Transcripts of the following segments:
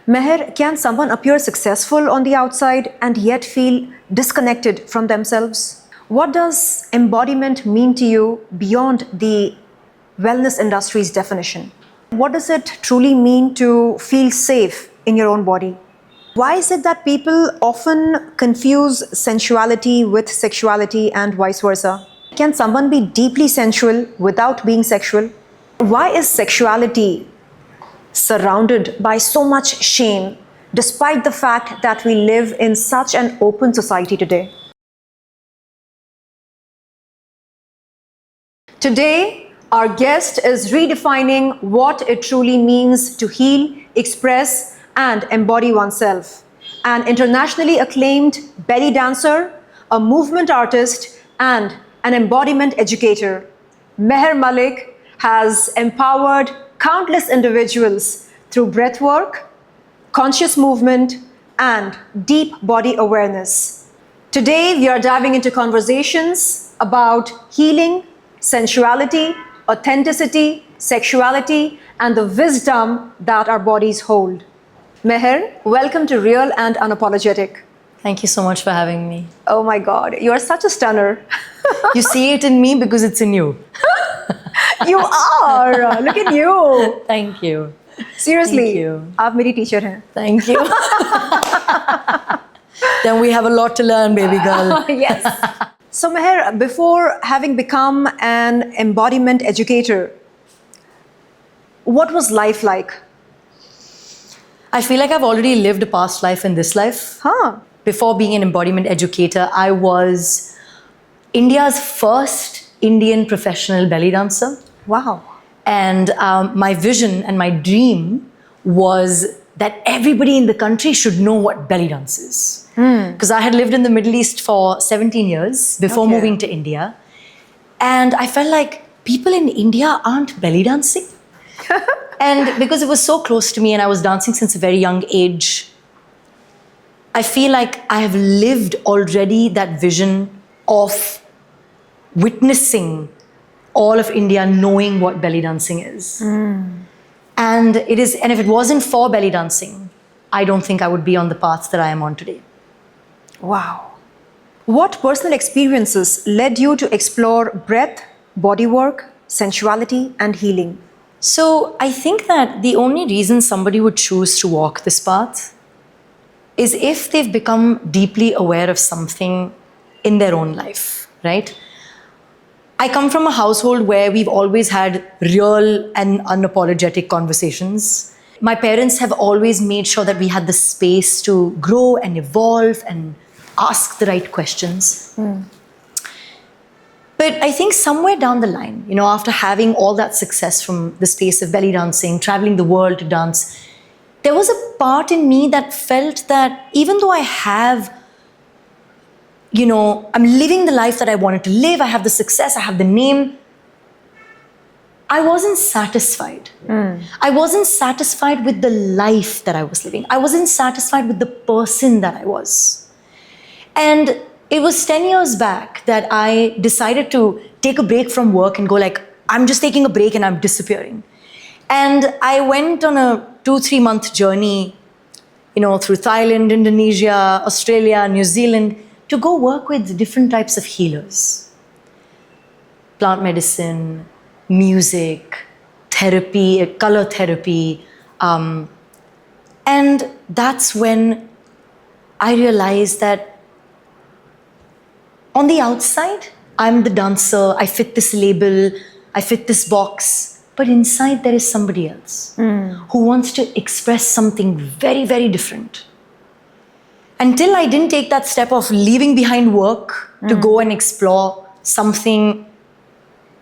Meher, can someone appear successful on the outside and yet feel disconnected from themselves? What does embodiment mean to you beyond the wellness industry's definition? What does it truly mean to feel safe in your own body? Why is it that people often confuse sensuality with sexuality and vice versa? Can someone be deeply sensual without being sexual? Why is sexuality surrounded by so much shame, despite the fact that we live in such an open society today? Today, our guest is redefining what it truly means to heal, express, and embody oneself. An internationally acclaimed belly dancer, a movement artist, and an embodiment educator, Meher Malik has empowered countless individuals through breathwork, conscious movement, and deep body awareness. Today, we are diving into conversations about healing, sensuality, authenticity, sexuality, and the wisdom that our bodies hold. Meher, welcome to Real and Unapologetic. Thank you so much for having me. Oh my God, you are such a stunner. You see it in me because it's in you. You are. Look at you. Thank you. Seriously, Thank you. आप मेरी teacher हैं. Thank you. Then we have a lot to learn, baby girl. Yes. So Meher, before having become an embodiment educator, what was life like? I feel like I've already lived a past life in this life. Huh. Before being an embodiment educator, I was India's first Indian professional belly dancer. Wow. And my vision and my dream was that everybody in the country should know what belly dance is. Because I had lived in the Middle East for 17 years before moving to India. And I felt like people in India aren't belly dancing. And because it was so close to me and I was dancing since a very young age, I feel like I have lived already that vision of witnessing all of India knowing what belly dancing is. And if it wasn't for belly dancing, I don't think I would be on the path that I am on today. Wow. What personal experiences led you to explore breath, bodywork, sensuality, and healing? So I think that the only reason somebody would choose to walk this path is if they've become deeply aware of something in their own life, right? I come from a household where we've always had real and unapologetic conversations. My parents have always made sure that we had the space to grow and evolve and ask the right questions. But I think somewhere down the line, after having all that success from the space of belly dancing, traveling the world to dance, there was a part in me that felt that even though I have I'm living the life that I wanted to live, I have the success, I have the name, I wasn't satisfied. I wasn't satisfied with the life that I was living. I wasn't satisfied with the person that I was. And it was 10 years back that I decided to take a break from work and go like, I'm just taking a break and I'm disappearing. And I went on a 2-3 month journey, through Thailand, Indonesia, Australia, New Zealand, to go work with different types of healers. Plant medicine, music, therapy, color therapy. And that's when I realized that on the outside, I'm the dancer, I fit this label, I fit this box, but inside there is somebody else who wants to express something very, very different. Until I didn't take that step of leaving behind work to go and explore something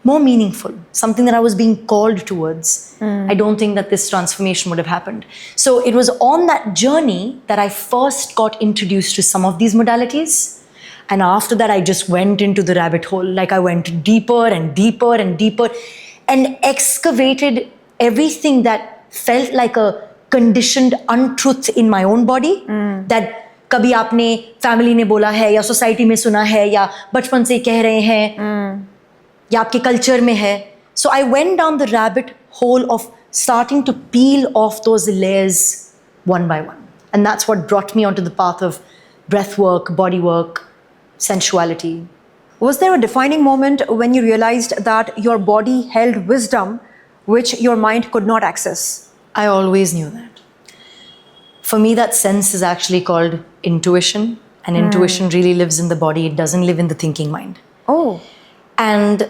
more meaningful, something that I was being called towards, I don't think that this transformation would have happened. So it was on that journey that I first got introduced to some of these modalities. And after that, I just went into the rabbit hole. Like I went deeper and deeper and deeper and excavated everything that felt like a conditioned untruth in my own body that कभी आपने family ने बोला है या society में सुना है या बचपन से कह रहे हैं या आपके कल्चर में है. So I went down the rabbit hole of starting to peel off those layers one by one. And that's what brought me onto the path of breath work, body work, sensuality. Was there a defining moment when you realized that your body held wisdom which your mind could not access? I always knew that. For me, that sense is actually called intuition. And intuition really lives in the body. It doesn't live in the thinking mind. Oh, And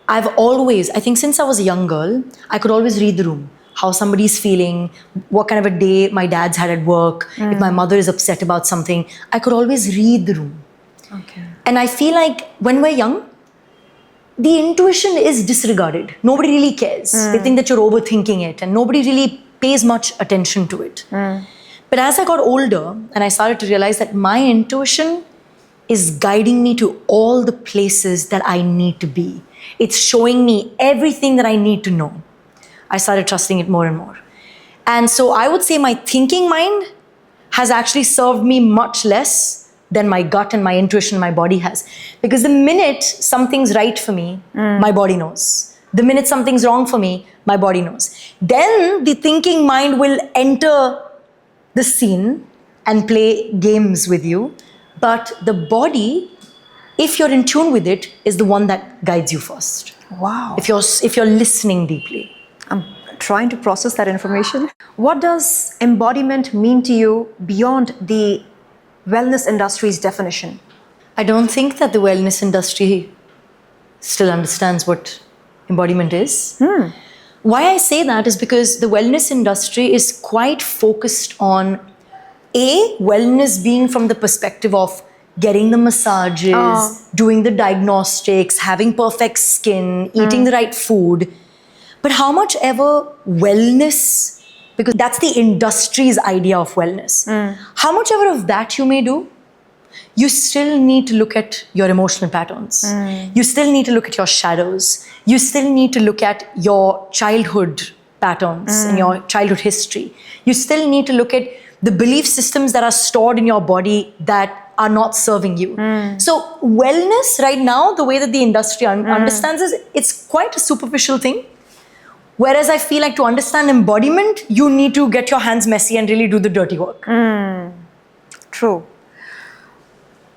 I've always, I think since I was a young girl, I could always read the room. How somebody's feeling, what kind of a day my dad's had at work, if my mother is upset about something. I could always read the room. okay. And I feel like when we're young, the intuition is disregarded. Nobody really cares. They think that you're overthinking it and nobody really pays much attention to it. But as I got older and I started to realize that my intuition is guiding me to all the places that I need to be. It's showing me everything that I need to know. I started trusting it more and more. And so I would say my thinking mind has actually served me much less than my gut and my intuition, my body has. Because the minute something's right for me, my body knows. The minute something's wrong for me, my body knows. Then the thinking mind will enter the scene and play games with you. But the body, if you're in tune with it, is the one that guides you first. Wow. If you're listening deeply. I'm trying to process that information. What does embodiment mean to you beyond the wellness industry's definition? I don't think that the wellness industry still understands what embodiment is. Why I say that is because the wellness industry is quite focused on wellness being from the perspective of getting the massages, doing the diagnostics, having perfect skin, eating the right food. But how much ever wellness, because that's the industry's idea of wellness, how much ever of that you may do, you still need to look at your emotional patterns. You still need to look at your shadows. You still need to look at your childhood patterns and your childhood history. You still need to look at the belief systems that are stored in your body that are not serving you. So wellness right now, the way that the industry understands is, it's quite a superficial thing. Whereas I feel like to understand embodiment, you need to get your hands messy and really do the dirty work. True.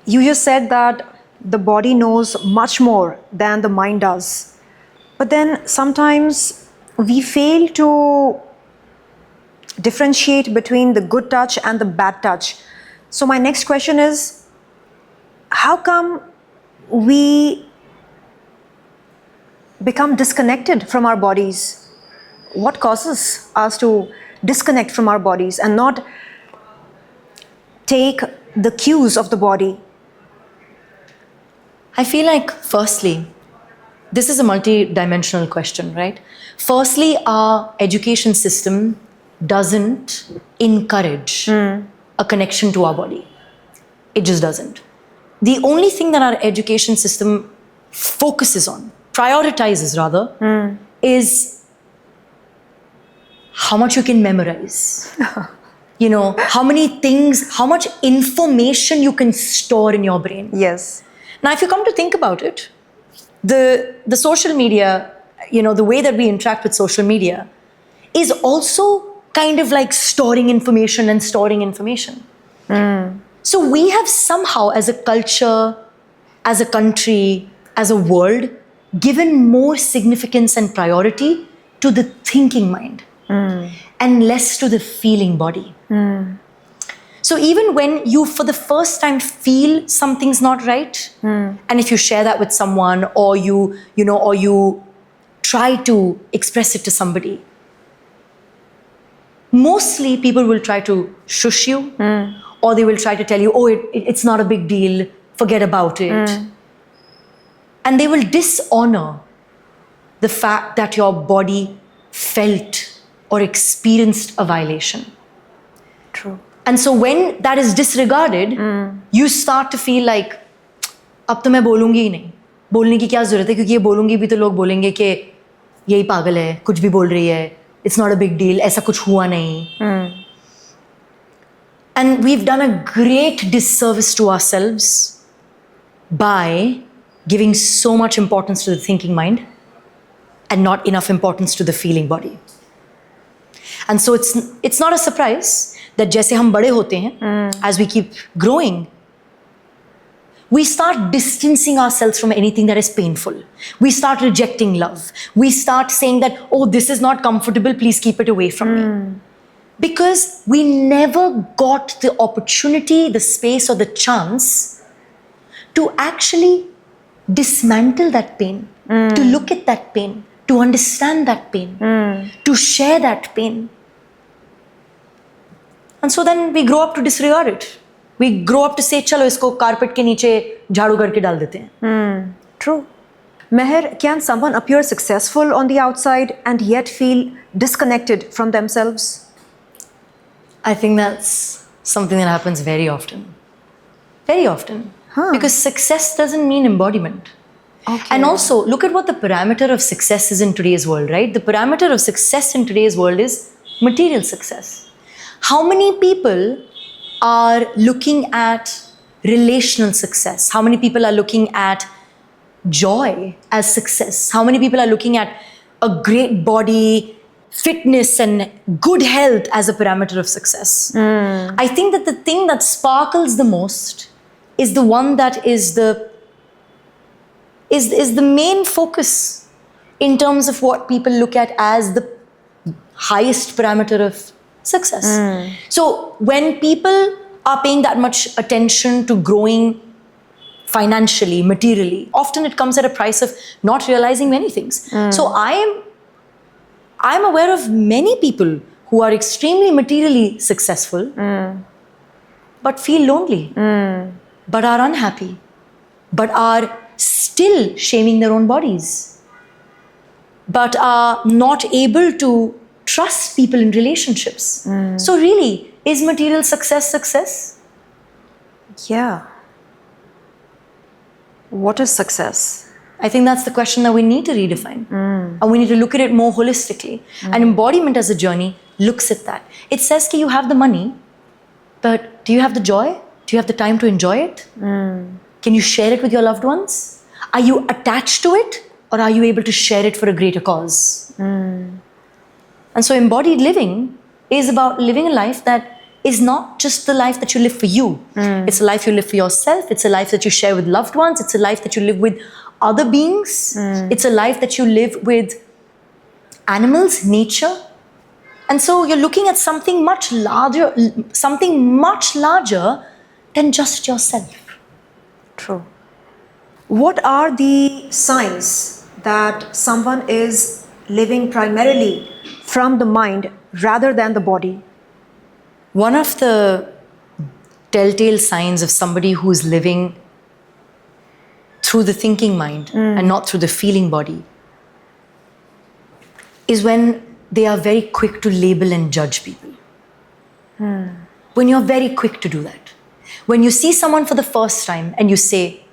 You just said that the body knows much more than the mind does. But then sometimes we fail to differentiate between the good touch and the bad touch. So my next question is, how come we become disconnected from our bodies? What causes us to disconnect from our bodies and not take the cues of the body? I feel like, firstly, this is a multi-dimensional question, right? Firstly, our education system doesn't encourage a connection to our body. It just doesn't. The only thing that our education system focuses on, prioritizes rather, is how much you can memorize. You know, how many things, how much information you can store in your brain. Yes. Now, if you come to think about it, the social media, you know, the way that we interact with social media is also kind of like storing information and storing information. So we have somehow, as a culture, as a country, as a world, given more significance and priority to the thinking mind and less to the feeling body. So even when you, for the first time, feel something's not right, and if you share that with someone, or you try to express it to somebody, mostly people will try to shush you, or they will try to tell you, oh, it's not a big deal, forget about it. And they will dishonor the fact that your body felt or experienced a violation. True. And so when that is disregarded, you start to feel like, अब तो मैं बोलूँगी ही नहीं, बोलने की क्या ज़रूरत है, क्योंकि ये बोलूँगी भी तो लोग बोलेंगे कि यही पागल है, कुछ भी बोल रही है, it's not a big deal, ऐसा कुछ हुआ नहीं. And we've done a great disservice to ourselves by giving so much importance to the thinking mind and not enough importance to the feeling body. And so it's not a surprise that जैसे हम बड़े होते हैं, as we keep growing, we start distancing ourselves from anything that is painful. We start rejecting love. We start saying that, oh, this is not comfortable, please keep it away from me. Because we never got the opportunity, the space, or the chance to actually dismantle that pain, to look at that pain, to understand that pain, to share that pain. And so then we grow up to disregard it. We grow up to say, चलो इसको carpet के नीचे झाड़ू करके डाल देते हैं. True. Meher, can someone appear successful on the outside and yet feel disconnected from themselves? I think that's something that happens very often. Very often. Because success doesn't mean embodiment. Okay. And also, look at what the parameter of success is in today's world, right? The parameter of success in today's world is material success. How many people are looking at relational success? How many people are looking at joy as success? How many people are looking at a great body, fitness, and good health as a parameter of success? I think that the thing that sparkles the most is the one that is the main focus in terms of what people look at as the highest parameter of success. So when people are paying that much attention to growing financially, materially, often it comes at a price of not realizing many things. So I'm aware of many people who are extremely materially successful, but feel lonely, but are unhappy, but are still shaming their own bodies, but are not able to trust people in relationships. So really, is material success? Yeah. What is success? I think that's the question that we need to redefine. And we need to look at it more holistically. And embodiment as a journey looks at that. It says that you have the money, but do you have the joy? Do you have the time to enjoy it? Can you share it with your loved ones? Are you attached to it? Or are you able to share it for a greater cause? And so embodied living is about living a life that is not just the life that you live for you. It's a life you live for yourself. It's a life that you share with loved ones. It's a life that you live with other beings. It's a life that you live with animals, nature. And so you're looking at something much larger than just yourself. True. What are the signs that someone is living primarily from the mind rather than the body? One of the telltale signs of somebody who's living through the thinking mind and not through the feeling body is when they are very quick to label and judge people. When you're very quick to do that. When you see someone for the first time and you say,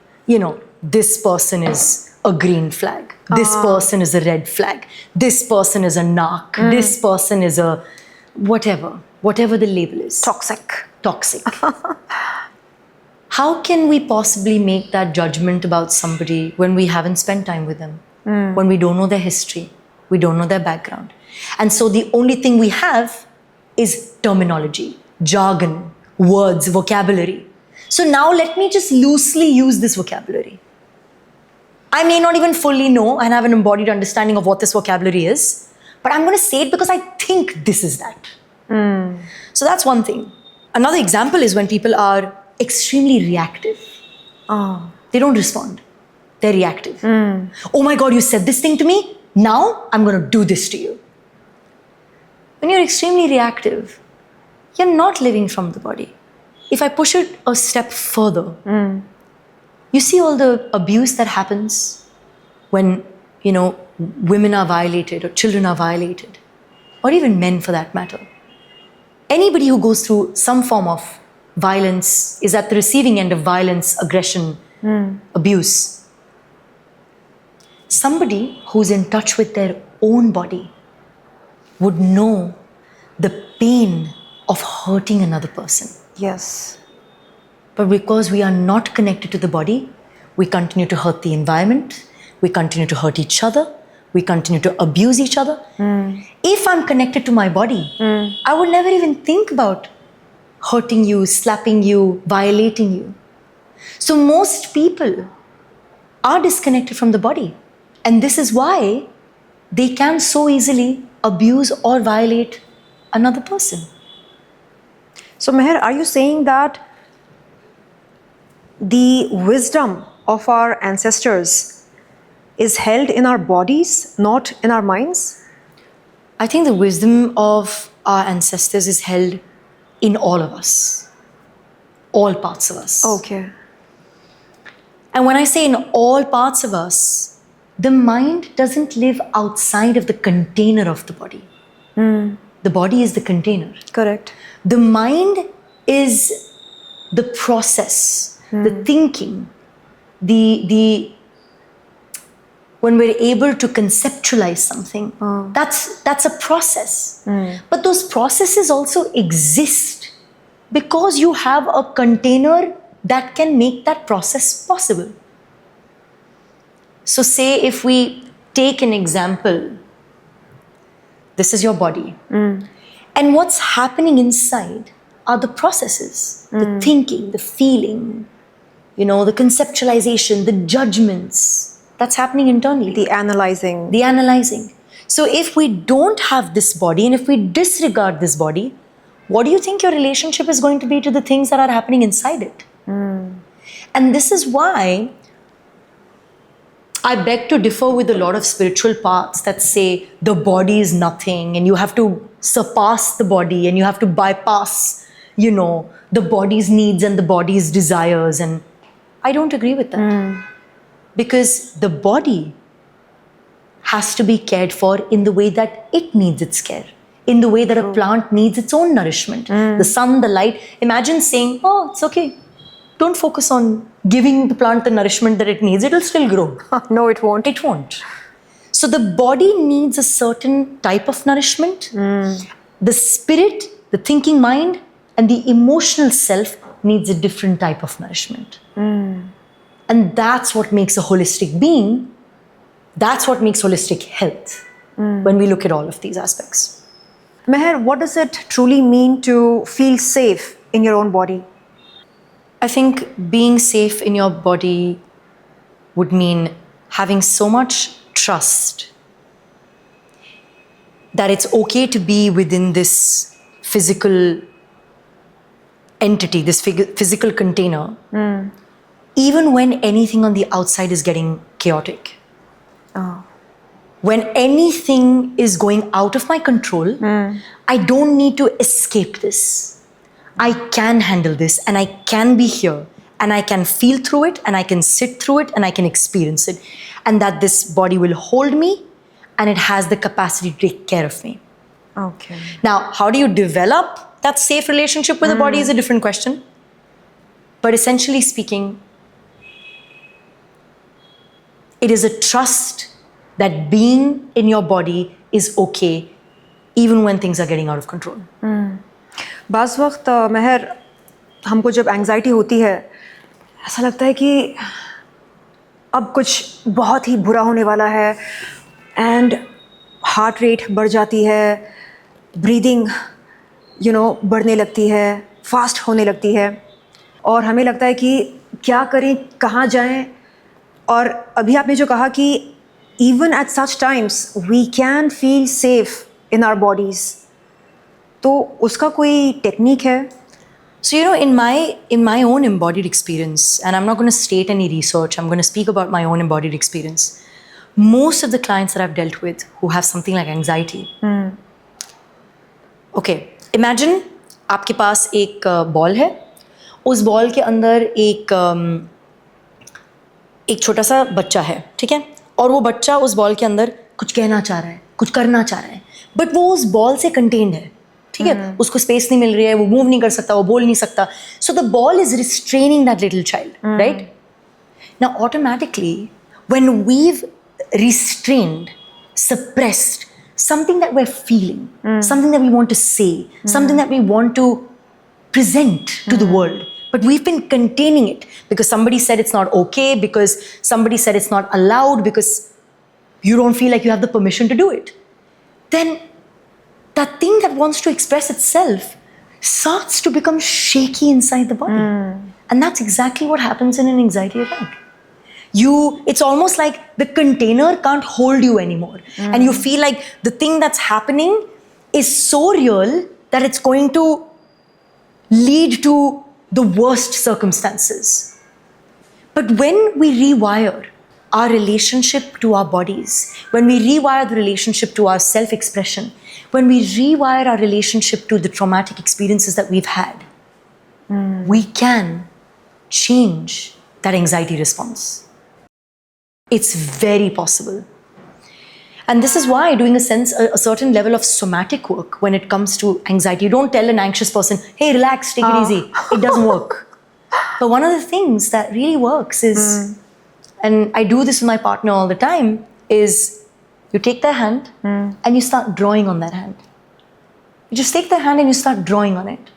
this person is a green flag, this person is a red flag, this person is a narc, this person is a whatever the label is. Toxic. How can we possibly make that judgment about somebody when we haven't spent time with them? When we don't know their history, we don't know their background. And so the only thing we have is terminology, jargon, words, vocabulary. So now let me just loosely use this vocabulary. I may not even fully know and have an embodied understanding of what this vocabulary is, but I'm going to say it because I think this is that. So that's one thing. Another example is when people are extremely reactive. They don't respond. They're reactive. Oh my God, you said this thing to me. Now I'm going to do this to you. When you're extremely reactive, you're not living from the body. If I push it a step further, you see all the abuse that happens when, women are violated or children are violated, or even men for that matter. Anybody who goes through some form of violence is at the receiving end of violence, aggression, abuse. Somebody who's in touch with their own body would know the pain of hurting another person. Yes. But because we are not connected to the body, we continue to hurt the environment, we continue to hurt each other, We continue to abuse each other. If I'm connected to my body, I would never even think about hurting you, slapping you, violating you. So most people are disconnected from the body. And this is why they can so easily abuse or violate another person. So, Meher, are you saying that the wisdom of our ancestors is held in our bodies, not in our minds? I think the wisdom of our ancestors is held in all of us, all parts of us. Okay. And when I say in all parts of us, the mind doesn't live outside of the container of the body. The body is the container. Correct. The mind is the process, the thinking, the when we're able to conceptualize something, that's a process. But those processes also exist because you have a container that can make that process possible. So say if we take an example, this is your body. And what's happening inside are the processes, the thinking, the feeling, the conceptualization, the judgments. That's happening internally. The analyzing. The analyzing. So if we don't have this body and if we disregard this body, what do you think your relationship is going to be to the things that are happening inside it? And this is why I beg to differ with a lot of spiritual paths that say the body is nothing and you have to surpass the body and you have to bypass, the body's needs and the body's desires. And I don't agree with that. Because the body has to be cared for in the way that it needs its care, in the way that a plant needs its own nourishment. The sun, the light. Imagine saying, oh, it's okay. Don't focus on giving the plant the nourishment that it needs. It'll still grow. No, it won't. It won't. So the body needs a certain type of nourishment. The spirit, the thinking mind, and the emotional self needs a different type of nourishment. And that's what makes a holistic being. That's what makes holistic health when we look at all of these aspects. Meher, what does it truly mean to feel safe in your own body? I think being safe in your body would mean having so much trust that it's okay to be within this physical entity, this physical container, even when anything on the outside is getting chaotic. When anything is going out of my control, I don't need to escape this. I can handle this and I can be here and I can feel through it and I can sit through it and I can experience it. And that this body will hold me and it has the capacity to take care of me. Okay. Now, how do you develop that safe relationship with the body is a different question. But essentially speaking, it is a trust that being in your body is okay even when things are getting out of control. बाज़ वक्त महर हमको जब anxiety होती है ऐसा लगता है कि अब कुछ बहुत ही बुरा होने वाला है एंड हार्ट रेट बढ़ जाती है, ब्रीदिंग बढ़ने लगती है, फास्ट होने लगती है और हमें लगता है कि क्या करें, कहाँ जाएं. और अभी आपने जो कहा कि even at such times we can feel safe in our bodies, तो उसका कोई टेक्निक है? So, in my own embodied experience, and I'm not going to state any research, I'm going to speak about my own embodied experience. Most of the clients that I've dealt with who have something like anxiety. Okay, imagine आपके पास एक ball है, उस ball के अंदर एक छोटा सा बच्चा है, ठीक है? और वो बच्चा उस बॉल के अंदर कुछ कहना चाह रहा है, कुछ करना चाह रहा है, बट वो उस बॉल से कंटेन्ड है, ठीक है? उसको स्पेस नहीं मिल रही है, वो मूव नहीं कर सकता, वो बोल नहीं सकता. So the ball is restraining that little child, right? Now automatically, when we've restrained, suppressed something that we're feeling, something that we want to say, something that we want to present to the world, but we've been containing it because somebody said it's not okay, because somebody said it's not allowed, because you don't feel like you have the permission to do it, then that thing that wants to express itself starts to become shaky inside the body. And that's exactly what happens in an anxiety attack. It's almost like the container can't hold you anymore. And you feel like the thing that's happening is so real that it's going to lead to the worst circumstances. But when we rewire our relationship to our bodies, when we rewire the relationship to our self-expression, when we rewire our relationship to the traumatic experiences that we've had, we can change that anxiety response. It's very possible. And this is why doing a certain level of somatic work when it comes to anxiety, you don't tell an anxious person, hey, relax, take it easy. It doesn't work. But one of the things that really works is, and I do this with my partner all the time, is you take their hand and you start drawing on that hand. You just take their hand and you start drawing on it.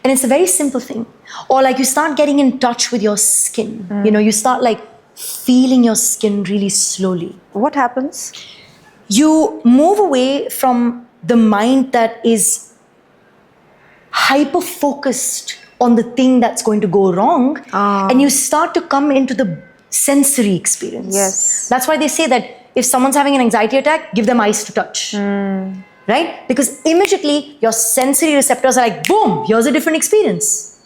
And it's a very simple thing. Or like you start getting in touch with your skin. You start like feeling your skin really slowly. What happens? You move away from the mind that is hyper-focused on the thing that's going to go wrong, and you start to come into the sensory experience. Yes. That's why they say that if someone's having an anxiety attack, give them ice to touch. Right? Because immediately your sensory receptors are like, boom, here's a different experience.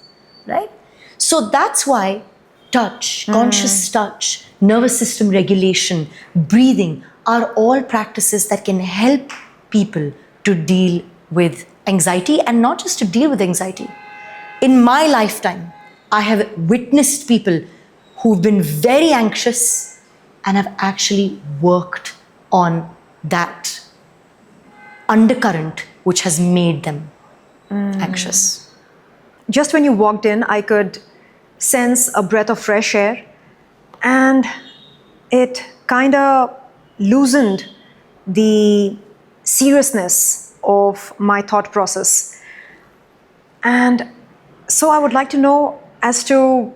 Right? So that's why touch, conscious touch, nervous system regulation, breathing are all practices that can help people to deal with anxiety, and not just to deal with anxiety. In my lifetime, I have witnessed people who've been very anxious and have actually worked on that undercurrent which has made them anxious. Just when you walked in, I could sense a breath of fresh air, and it kind of loosened the seriousness of my thought process. And so I would like to know as to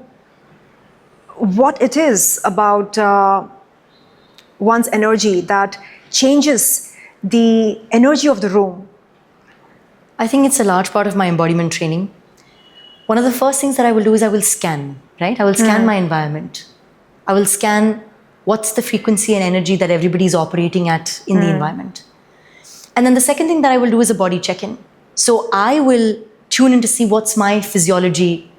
what it is about one's energy that changes the energy of the room. I think it's a large part of my embodiment training. One of the first things that I will do is I will scan, right? I will scan my environment. I will scan what's the frequency and energy that everybody's operating at in the environment. And then the second thing that I will do is a body check-in. So I will tune in to see what's my physiology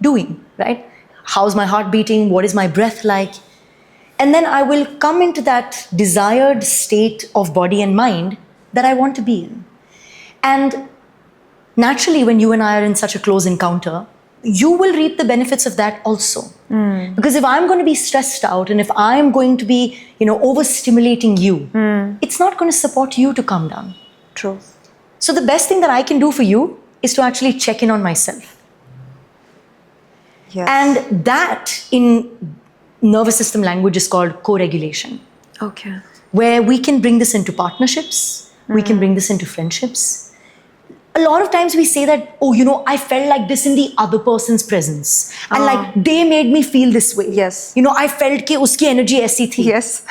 doing, right? How's my heart beating? What is my breath like? And then I will come into that desired state of body and mind that I want to be in. And naturally, when you and I are in such a close encounter, you will reap the benefits of that also. Because if I'm going to be stressed out and if I'm going to be, overstimulating you, it's not going to support you to calm down. True. So the best thing that I can do for you is to actually check in on myself. Yes. And that in nervous system language is called co-regulation. Okay. Where we can bring this into partnerships, we can bring this into friendships. A lot of times we say that, I felt like this in the other person's presence. And like they made me feel this way. Yes. I felt कि उसकी energy ऐसी थी. Yes.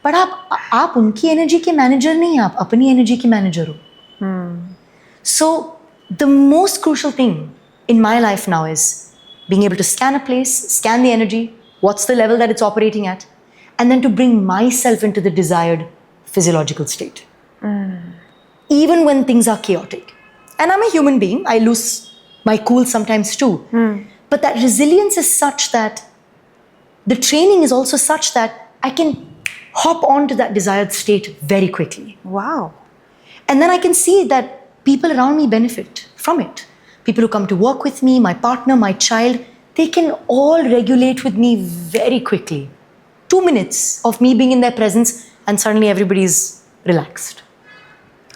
But आप उनकी energy के manager नहीं, आप अपनी energy के manager हो. So the most crucial thing in my life now is being able to scan a place, scan the energy, what's the level that it's operating at, and then to bring myself into the desired physiological state. Even when things are chaotic. And I'm a human being, I lose my cool sometimes too. But that resilience is such that the training is also such that I can hop onto that desired state very quickly. Wow. And then I can see that people around me benefit from it. People who come to work with me, my partner, my child, they can all regulate with me very quickly. 2 minutes of me being in their presence and suddenly everybody's relaxed.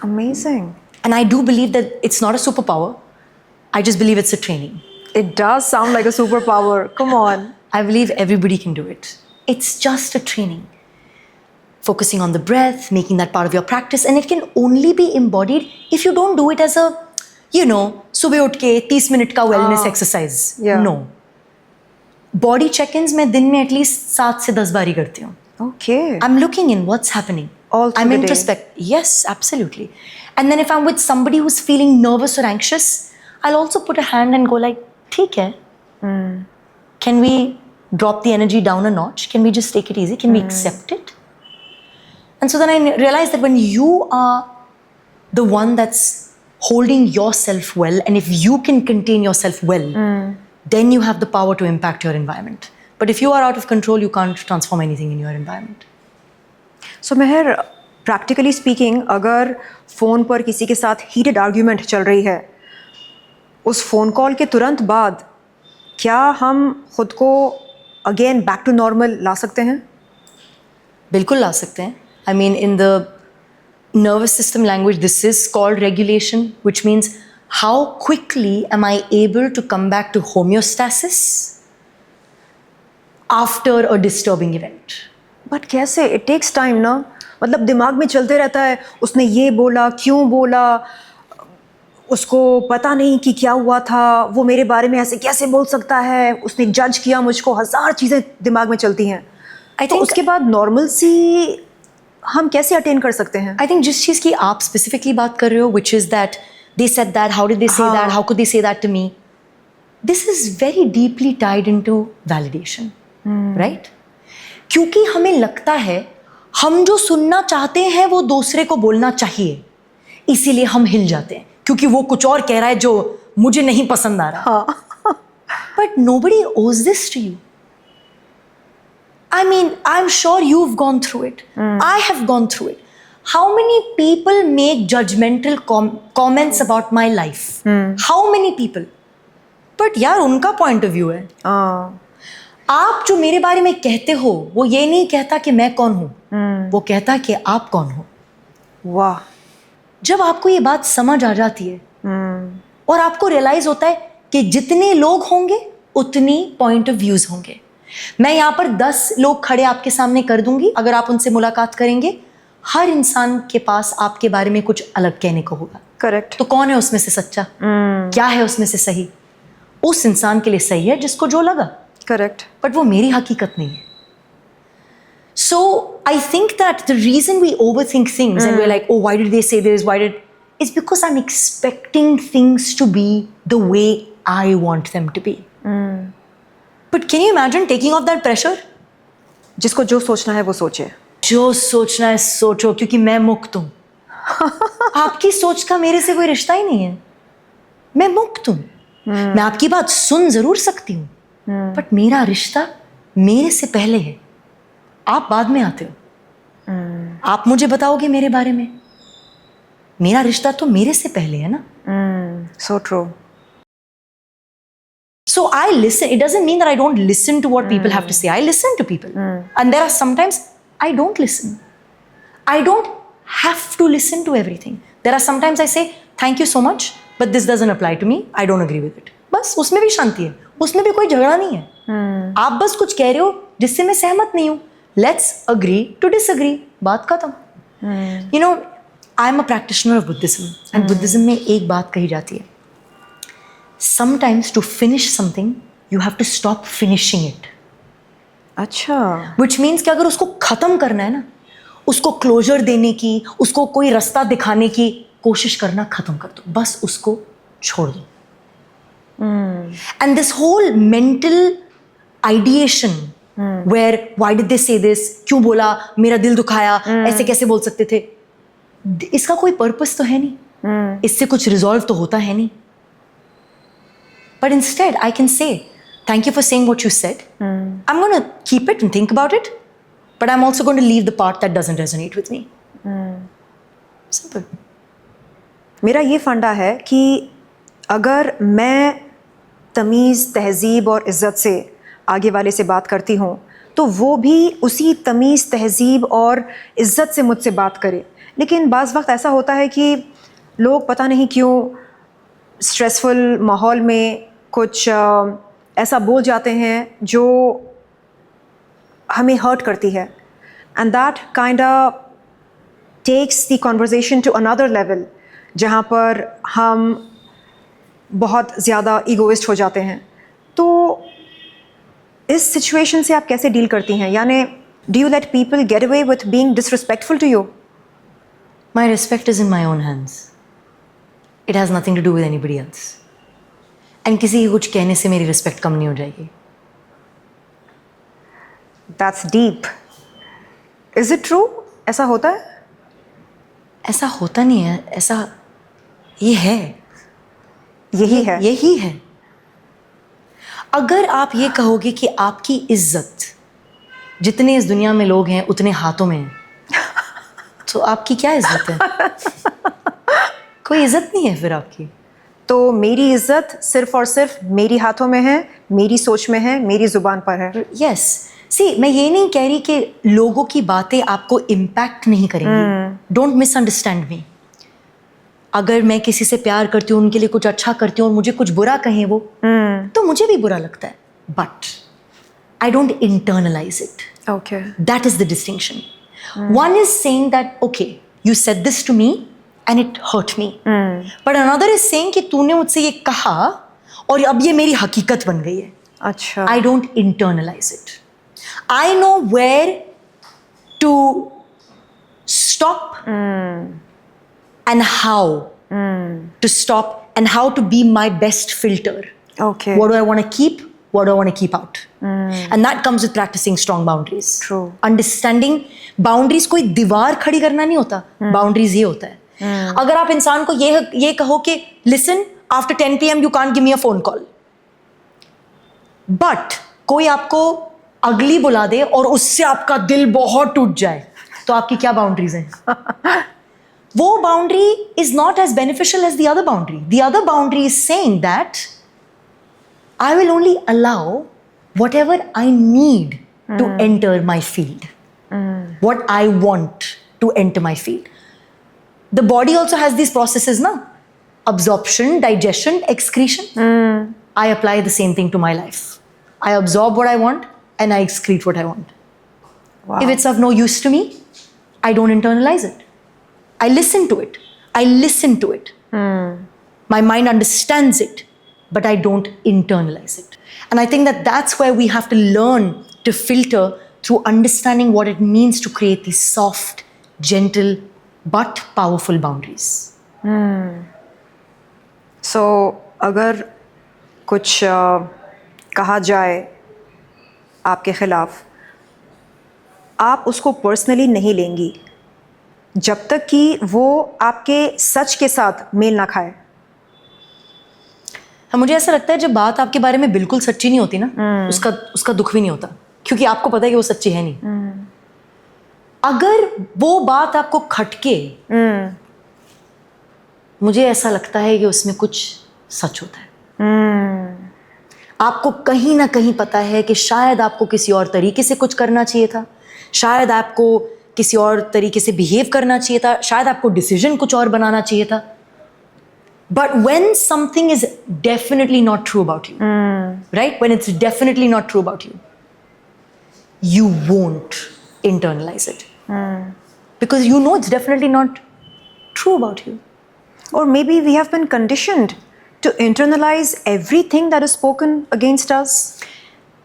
Amazing. And I do believe that it's not a superpower. I just believe it's a training. It does sound like a superpower. Come on. I believe everybody can do it. It's just a training. Focusing on the breath, making that part of your practice, and it can only be embodied if you don't do it as a, सुबह उठ के 30 minute का wellness exercise. Yeah. No. Body check-ins मैं दिन में at least 7 से 10 बारी करती हूँ. Okay. I'm looking in what's happening. All through I'm the day. introspect. Yes, absolutely. And then if I'm with somebody who's feeling nervous or anxious, I'll also put a hand and go like, "ठीक है. Can we drop the energy down a notch? Can we just take it easy? Can we accept it?" And so then I realized that when you are the one that's holding yourself well, and if you can contain yourself well, then you have the power to impact your environment. But if you are out of control, you can't transform anything in your environment. So Meher, practically speaking, अगर phone पर किसी के साथ heated argument चल रही है, उस phone call के तुरंत बाद क्या हम खुद को अगेन बैक टू नॉर्मल ला सकते हैं? बिल्कुल ला सकते हैं. I mean, in the nervous system language, this is called regulation, which means how quickly am I able to come back to homeostasis after a disturbing event. But कैसे? It takes time ना. मतलब दिमाग में चलते रहता है, उसने ये बोला, क्यों बोला, उसको पता नहीं कि क्या हुआ था, वो मेरे बारे में ऐसे कैसे बोल सकता है, उसने जज किया मुझको, हजार चीज़ें दिमाग में चलती हैं. I तो think उसके बाद नॉर्मल सी हम कैसे अटेन कर सकते हैं? I think जिस चीज़ की आप specifically बात कर रहे हो, which is that they said that, how did they say हाँ. that, how could they say that to me? This is very deeply tied into validation, right? क्योंकि हमें लगता है हम जो सुनना चाहते हैं वो दूसरे को बोलना चाहिए, इसीलिए हम हिल जाते हैं क्योंकि वो कुछ और कह रहा है जो मुझे नहीं पसंद आ रहा. हाँ. But nobody owes this to you. I mean, I'm sure you've gone through it. I have gone through it. How many people make judgmental comments about my life? How many people? But यार उनका point of view है. हाँ. आप जो मेरे बारे में कहते हो वो ये नहीं कहता कि मैं कौन हूं, वो कहता कि आप कौन हो. वाह. जब आपको ये बात समझ आ जाती है और आपको रियलाइज होता है कि जितने लोग होंगे उतनी पॉइंट ऑफ व्यूज होंगे. मैं यहाँ पर 10 लोग खड़े आपके सामने कर दूंगी, अगर आप उनसे मुलाकात करेंगे हर इंसान के पास आपके बारे में कुछ अलग कहने को होगा. करेक्ट. तो कौन है उसमें से सच्चा, क्या है उसमें से सही? उस इंसान के लिए सही है जिसको जो लगा, करेक्ट. बट वो मेरी हकीकत नहीं है. So I think that the reason we overthink things and we're like, oh, why did they say this? It's because I'm expecting things to be the way I want them to be. But can you imagine taking off that pressure? जिसको जो सोचना है वो सोचे. जो सोचना है सोचो, क्योंकि मैं मुक्त हूं. आपकी सोच का मेरे से कोई रिश्ता ही नहीं है. मैं मुक्त हूं. मैं आपकी बात सुन जरूर सकती हूं, बट मेरा रिश्ता मेरे से पहले है. आप बाद में आते हो. आप मुझे बताओगे मेरे बारे में. मेरा रिश्ता तो मेरे से पहले है ना. So true. So I listen. It doesn't mean that I don't listen to what people have to say. I listen to people. And there are sometimes I don't listen. I don't have to listen to everything. There are sometimes I say, thank you so much, but this doesn't apply to me. I don't agree with it. बस उसमें भी शांति है. उसमें भी कोई झगड़ा नहीं है. आप बस कुछ कह रहे हो जिससे मैं सहमत नहीं हूं. Let's agree to disagree. बात खत्म. You know, I'm a practitioner of Buddhism. And Buddhism में एक बात कही जाती है. Sometimes to finish something, you have to stop finishing it. अच्छा. Which means कि अगर उसको खत्म करना है ना, उसको क्लोजर देने की, उसको कोई रास्ता दिखाने की कोशिश करना खत्म कर दो. बस उसको छोड़ दो. And this whole mental ideation where why did they say this, क्यों बोला, मेरा दिल दुखाया, ऐसे कैसे बोल सकते थे, इसका कोई पर्पस तो है नहीं. इससे कुछ रिजॉल्व तो होता है नहीं. But instead, I can say, thank you for saying what you said. I'm going to keep it and think about it, but I'm also going to leave the part that doesn't resonate with me. Simple. मेरा ये फंडा है कि अगर मैं तमीज़, तहज़ीब और इज़्ज़त से आगे वाले से बात करती हूँ तो वो भी उसी तमीज़, तहज़ीब और इज़्ज़त से मुझसे बात करे. लेकिन बाज़ वक्त ऐसा होता है कि लोग पता नहीं क्यों स्ट्रेसफुल माहौल में कुछ ऐसा बोल जाते हैं जो हमें हर्ट करती है. And that kind takes the conversation to another level, जहाँ पर हम बहुत ज़्यादा ईगोइस्ट हो जाते हैं. तो इस सिचुएशन से आप कैसे डील करती हैं? यानी Do you let people get away with being disrespectful to you? My respect is in my own hands. It has nothing to do with anybody else. And किसी को कुछ कहने से मेरी respect कम नहीं हो जाएगी. That's deep. Is it true? ऐसा होता है? ऐसा होता नहीं है, ऐसा ये है. यही है. अगर आप ये कहोगे कि आपकी इज्जत जितने इस दुनिया में लोग हैं उतने हाथों में हैं, तो आपकी क्या इज्जत है? कोई इज्जत नहीं है फिर आपकी. तो मेरी इज्जत सिर्फ और सिर्फ मेरी हाथों में है, मेरी सोच में है, मेरी जुबान पर है. यस सी, मैं ये नहीं कह रही कि लोगों की बातें आपको इम्पैक्ट नहीं करेंगी. डोंट मिसअंडरस्टैंड मी. अगर मैं किसी से प्यार करती हूँ, उनके लिए कुछ अच्छा करती हूँ और मुझे कुछ बुरा कहें वो, तो मुझे भी बुरा लगता है. But I don't internalise it. Okay. That is the distinction. One is saying that, okay, you said this to me and it hurt me. But another is saying कि तूने मुझसे ये कहा और अब ये मेरी हकीकत बन गई है. अच्छा. I don't internalize it. I know where to stop and how to stop and how to be my best filter. Okay. What do I want to keep? What do I want to keep out? And that comes with practicing strong boundaries. True. Understanding boundaries कोई दीवार खड़ी करना नहीं होता. Boundaries ये होता है. अगर आप इंसान को ये कहो कि listen, after 10 p.m. you can't give me a phone call. But कोई आपको अगली बुला दे और उससे आपका दिल बहुत टूट जाए, तो आपकी क्या boundaries हैं? वो boundary is not as beneficial as the other boundary. The other boundary is saying that I will only allow whatever I need to enter my field. What I want to enter my field. The body also has these processes, na? Absorption, digestion, excretion. I apply the same thing to my life. I absorb what I want and I excrete what I want. Wow. If it's of no use to me, I don't internalize it. I listen to it. My mind understands it, but I don't internalize it. And I think that that's where we have to learn to filter through understanding what it means to create these soft, gentle, but powerful boundaries. So, अगर कुछ कहा जाए आपके खिलाफ, आप उसको personally नहीं लेंगी जब तक कि वो आपके सच के साथ मेल ना खाए. मुझे ऐसा लगता है जब बात आपके बारे में बिल्कुल सच्ची नहीं होती ना, उसका दुख भी नहीं होता, क्योंकि आपको पता है कि वो सच्ची है नहीं. अगर वो बात आपको खटके, मुझे ऐसा लगता है कि उसमें कुछ सच होता है. आपको कहीं ना कहीं पता है कि शायद आपको किसी और तरीके से कुछ करना चाहिए था, शायद आपको किसी और तरीके से बिहेव करना चाहिए था, शायद आपको डिसीजन कुछ और बनाना चाहिए था. But when something is definitely not true about you, right? When it's definitely not true about you, you won't internalize it. Because you know it's definitely not true about you. Or maybe we have been conditioned to internalize everything that is spoken against us.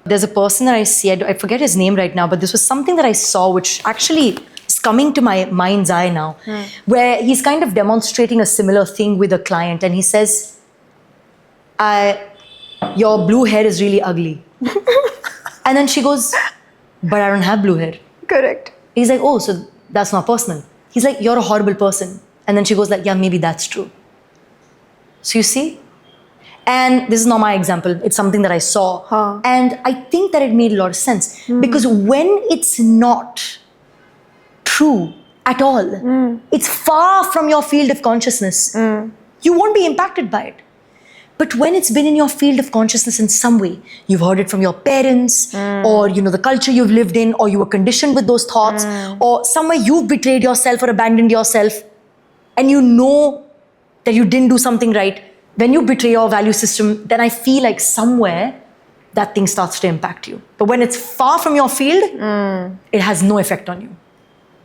There's a person that I see, I forget his name right now, but this was something that I saw which actually is coming to my mind's eye now, where he's kind of demonstrating a similar thing with a client and he says, your blue hair is really ugly. And then she goes, but I don't have blue hair. Correct. He's like, oh, so that's not personal. He's like, you're a horrible person. And then she goes like, yeah, maybe that's true. So you see? And this is not my example. It's something that I saw. And I think that it made a lot of sense. Because when it's not true at all, it's far from your field of consciousness, you won't be impacted by it. But when it's been in your field of consciousness in some way, you've heard it from your parents, or the culture you've lived in, or you were conditioned with those thoughts, or somewhere you've betrayed yourself or abandoned yourself, and you know that you didn't do something right. When you betray your value system, then I feel like somewhere that thing starts to impact you. But when it's far from your field, it has no effect on you.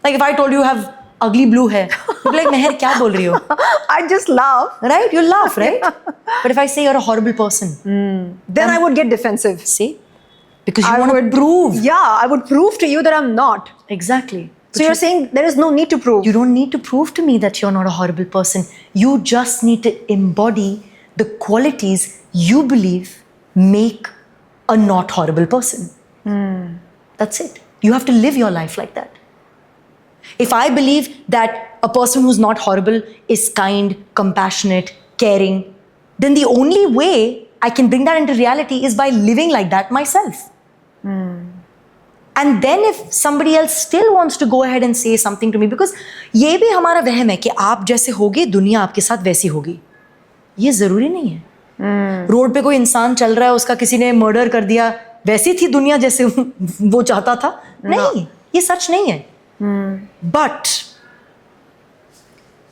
Like if I told you have ugly blue hair, you'd be like, Meher, kya bol rahi ho? I just laugh. Right? You'll laugh, right? But if I say you're a horrible person, then I would get defensive. See? Because you I want to would prove. Yeah, I would prove to you that I'm not. Exactly. So you're saying there is no need to prove. You don't need to prove to me that you're not a horrible person. You just need to embody the qualities you believe make a not horrible person. That's it. You have to live your life like that. If I believe that a person who's not horrible is kind, compassionate, caring, then the only way I can bring that into reality is by living like that myself. And then if somebody else still wants to go ahead and say something to me, because ये भी हमारा वहम है कि आप जैसे होगे दुनिया आपके साथ वैसी होगी. ये जरूरी नहीं है. रोड पे कोई इंसान चल रहा है, उसका किसी ने मर्डर कर दिया, वैसी थी दुनिया जैसे वो चाहता था. नहीं, ये सच नहीं है. But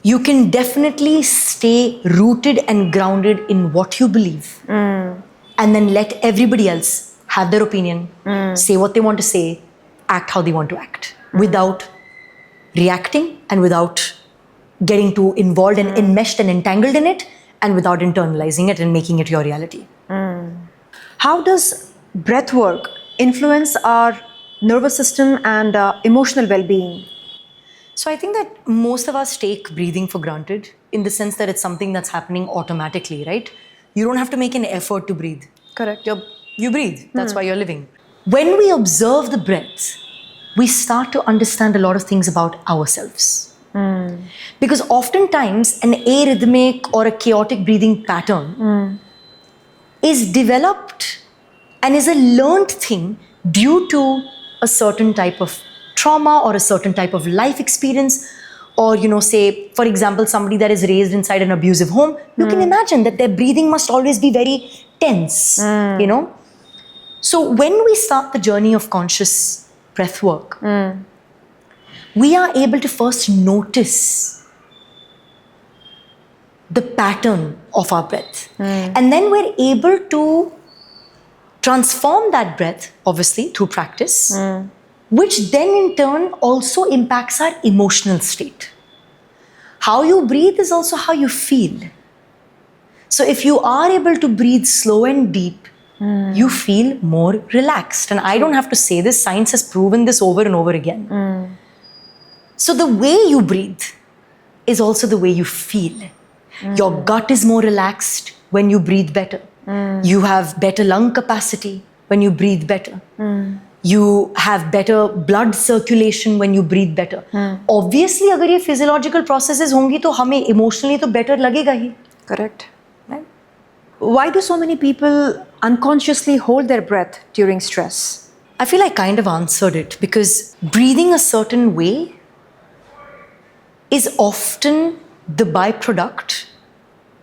you can definitely stay rooted and grounded in what you believe, and then let everybody else have their opinion, say what they want to say, act how they want to act, without reacting and without getting too involved and enmeshed and entangled in it, and without internalizing it and making it your reality. How does breath work influence our nervous system and emotional well-being? So I think that most of us take breathing for granted, in the sense that it's something that's happening automatically, right? You don't have to make an effort to breathe. Correct. You breathe. That's why you're living. When we observe the breath, we start to understand a lot of things about ourselves. Because oftentimes an arrhythmic or a chaotic breathing pattern is developed and is a learned thing due to a certain type of trauma or a certain type of life experience. Or, say, for example, somebody that is raised inside an abusive home, you can imagine that their breathing must always be very tense, So when we start the journey of conscious breath work, we are able to first notice the pattern of our breath. And then we're able to transform that breath, obviously, through practice, which then in turn also impacts our emotional state. How you breathe is also how you feel. So if you are able to breathe slow and deep, you feel more relaxed. And I don't have to say this, science has proven this over and over again. So the way you breathe is also the way you feel. Your gut is more relaxed when you breathe better. You have better lung capacity when you breathe better. You have better blood circulation when you breathe better. Obviously, अगर ये physiological processes होंगी तो हमें emotionally तो better लगेगा ही. Correct. Right. Why do so many people unconsciously hold their breath during stress? I feel I kind of answered it, because breathing a certain way is often the byproduct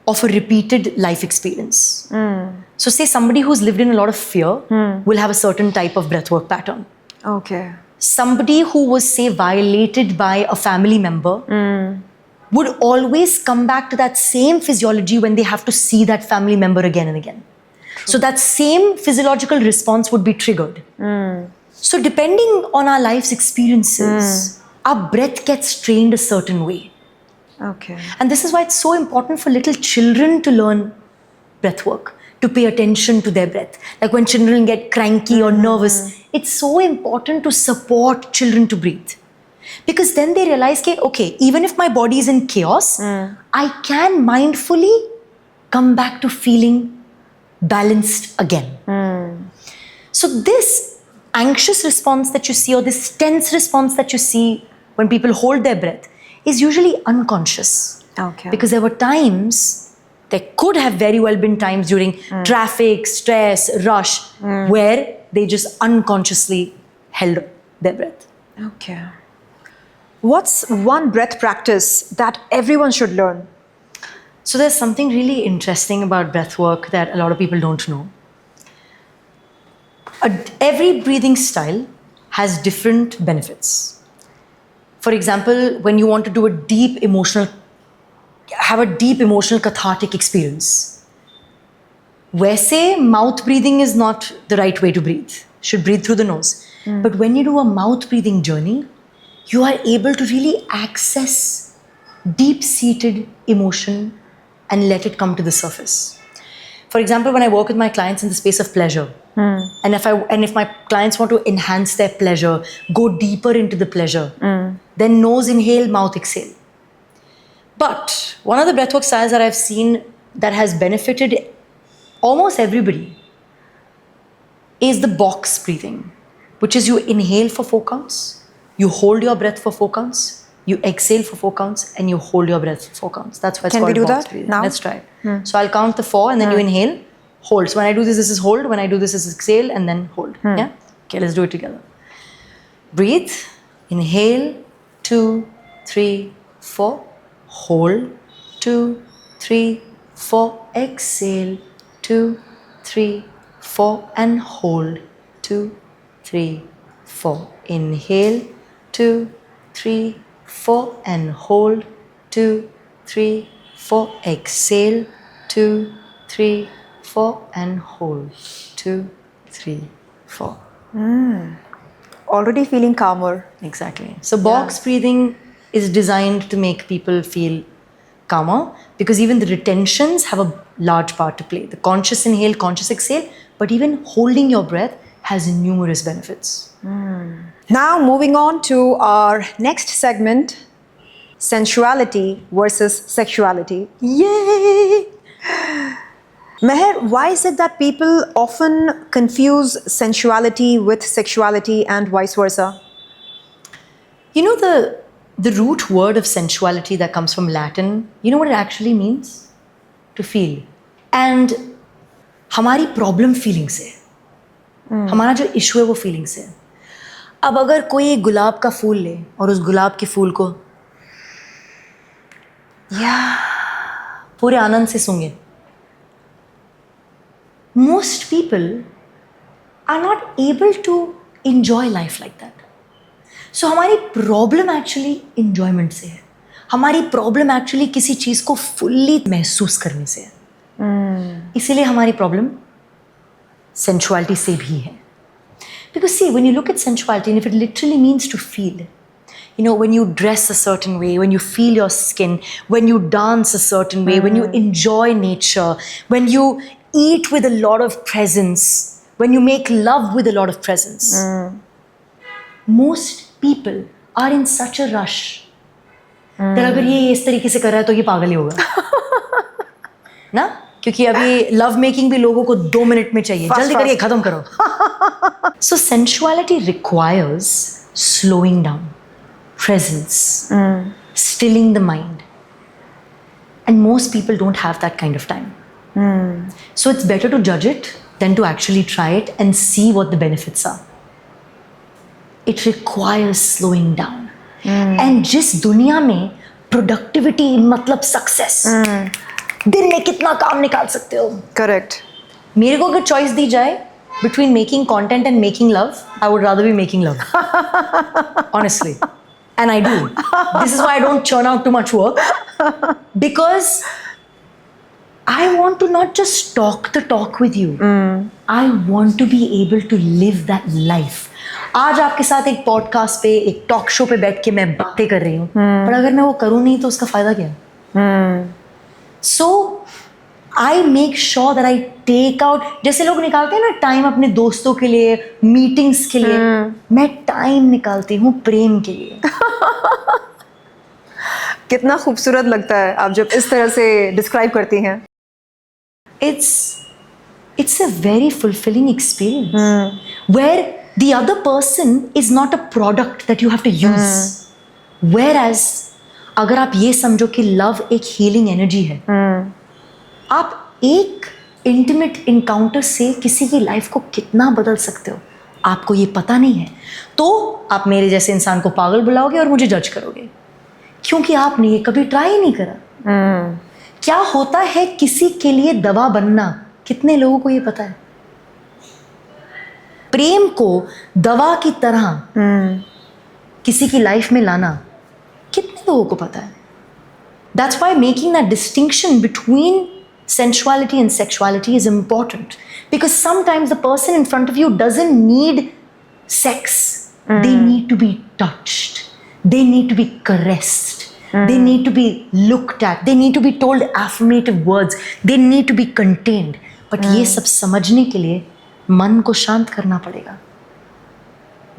of a repeated life experience. So say somebody who's lived in a lot of fear will have a certain type of breathwork pattern. Okay. Somebody who was, say, violated by a family member would always come back to that same physiology when they have to see that family member again and again. So that same physiological response would be triggered. So depending on our life's experiences, our breath gets trained a certain way. Okay. And this is why it's so important for little children to learn breath work, to pay attention to their breath. Like when children get cranky or nervous, it's so important to support children to breathe. Because then they realize, okay, even if my body is in chaos, I can mindfully come back to feeling balanced again. So this anxious response that you see, or this tense response that you see when people hold their breath, is usually unconscious. Okay. Because there were times, there could have very well been times during traffic, stress, rush, where they just unconsciously held their breath. Okay. What's one breath practice that everyone should learn? So there's something really interesting about breath work that a lot of people don't know. Every breathing style has different benefits. For example, when you want to do have a deep emotional cathartic experience, वैसे mouth breathing is not the right way to breathe. Should breathe through the nose. But when you do a mouth breathing journey, you are able to really access deep-seated emotion and let it come to the surface. For example, when I work with my clients in the space of pleasure, and if my clients want to enhance their pleasure, go deeper into the pleasure, then nose inhale, mouth exhale. But one of the breathwork styles that I've seen that has benefited almost everybody is the box breathing, which is you inhale for 4 counts, you hold your breath for 4 counts, you exhale for 4 counts, and you hold your breath for 4 counts. That's why it's Can we called do box that breathing. now? Let's try it. So I'll count the 4 and then you inhale, hold. So when I do this is hold. When I do this is exhale and then hold. Yeah? Okay, let's do it together. Breathe. Inhale. 2, 3, 4. Hold. 2, 3, 4. Exhale. 2, 3, 4. And hold. 2, 3, 4. Inhale. 2, 3, 4. And hold. 2, 3, 4. Exhale. 2, 3, 4. And hold. 2, 3, 4. Already feeling calmer. Exactly. So box breathing is designed to make people feel calmer because even the retentions have a large part to play. The conscious inhale, conscious exhale, but even holding your breath has numerous benefits. Now, moving on to our next segment, sensuality versus sexuality. Yay! Meher, why is it that people often confuse sensuality with sexuality and vice versa? You know the root word of sensuality that comes from Latin, you know what it actually means? To feel. And हमारी problem feeling से हमारा जो issue है वो feeling से है. अब अगर कोई एक गुलाब का फूल ले और उस गुलाब के फूल को पूरे आनंद से सूंघे, most people are not able to enjoy life like that. So हमारी प्रॉब्लम एक्चुअली enjoyment से है. हमारी प्रॉब्लम एक्चुअली किसी चीज़ को फुल्ली महसूस करने से है. इसीलिए हमारी प्रॉब्लम sensuality से भी है. Because see, when you look at sensuality, and if it literally means to feel, you know, when you dress a certain way, when you feel your skin, when you dance a certain way, when you enjoy nature, when you eat with a lot of presence, when you make love with a lot of presence, most people are in such a rush that अगर ये इस तरीके से कर रहा है तो ये पागल ही होगा ना, क्योंकि अभी लव मेकिंग भी लोगों को 2 मिनट में चाहिए, जल्दी करिए, खत्म करो. So sensuality requires slowing down, presence, stilling the mind, and most people don't have that kind of time. So it's better to judge it than to actually try it and see what the benefits are. It requires slowing down. And जिस दुनिया में productivity मतलब success, दिन में कितना काम निकाल सकते हो. Correct. मेरे को अगर choice दी जाए between making content and making love, I would rather be making love. Honestly. And I do. This is why I don't churn out too much work. Because I want to not just talk the talk with you. I want to be able to live that life. आज आपके साथ एक podcast पे, एक talk show पे बैठ के मैं बातें कर रही हूँ, पर अगर मैं वो करूँ नहीं तो उसका फायदा क्या है? So I make sure that I take out, जैसे लोग निकालते हैं ना टाइम अपने दोस्तों के लिए, मीटिंग्स के लिए, मैं टाइम निकालती हूँ प्रेम के लिए. कितना खूबसूरत लगता है आप जब इस तरह से डिस्क्राइब करती हैं. It's a very fulfilling experience where the other person is not a product that you have to use. Whereas अगर आप ये समझो कि लव एक हीलिंग एनर्जी है, आप एक इंटीमेट इनकाउंटर से किसी की लाइफ को कितना बदल सकते हो आपको ये पता नहीं है, तो आप मेरे जैसे इंसान को पागल बुलाओगे और मुझे जज करोगे क्योंकि आपने ये कभी ट्राई ही नहीं करा. क्या होता है किसी के लिए दवा बनना, कितने लोगों को ये पता है? प्रेम को दवा की तरह किसी की लाइफ में लाना कितने लोगों को पता है? That's why making that distinction between sensuality and sexuality is important, because sometimes the person in front of you doesn't need sex. They need to be touched, they need to be caressed, they need to be looked at, they need to be told affirmative words, they need to be contained. But ये सब समझने के लिए मन को शांत करना पड़ेगा.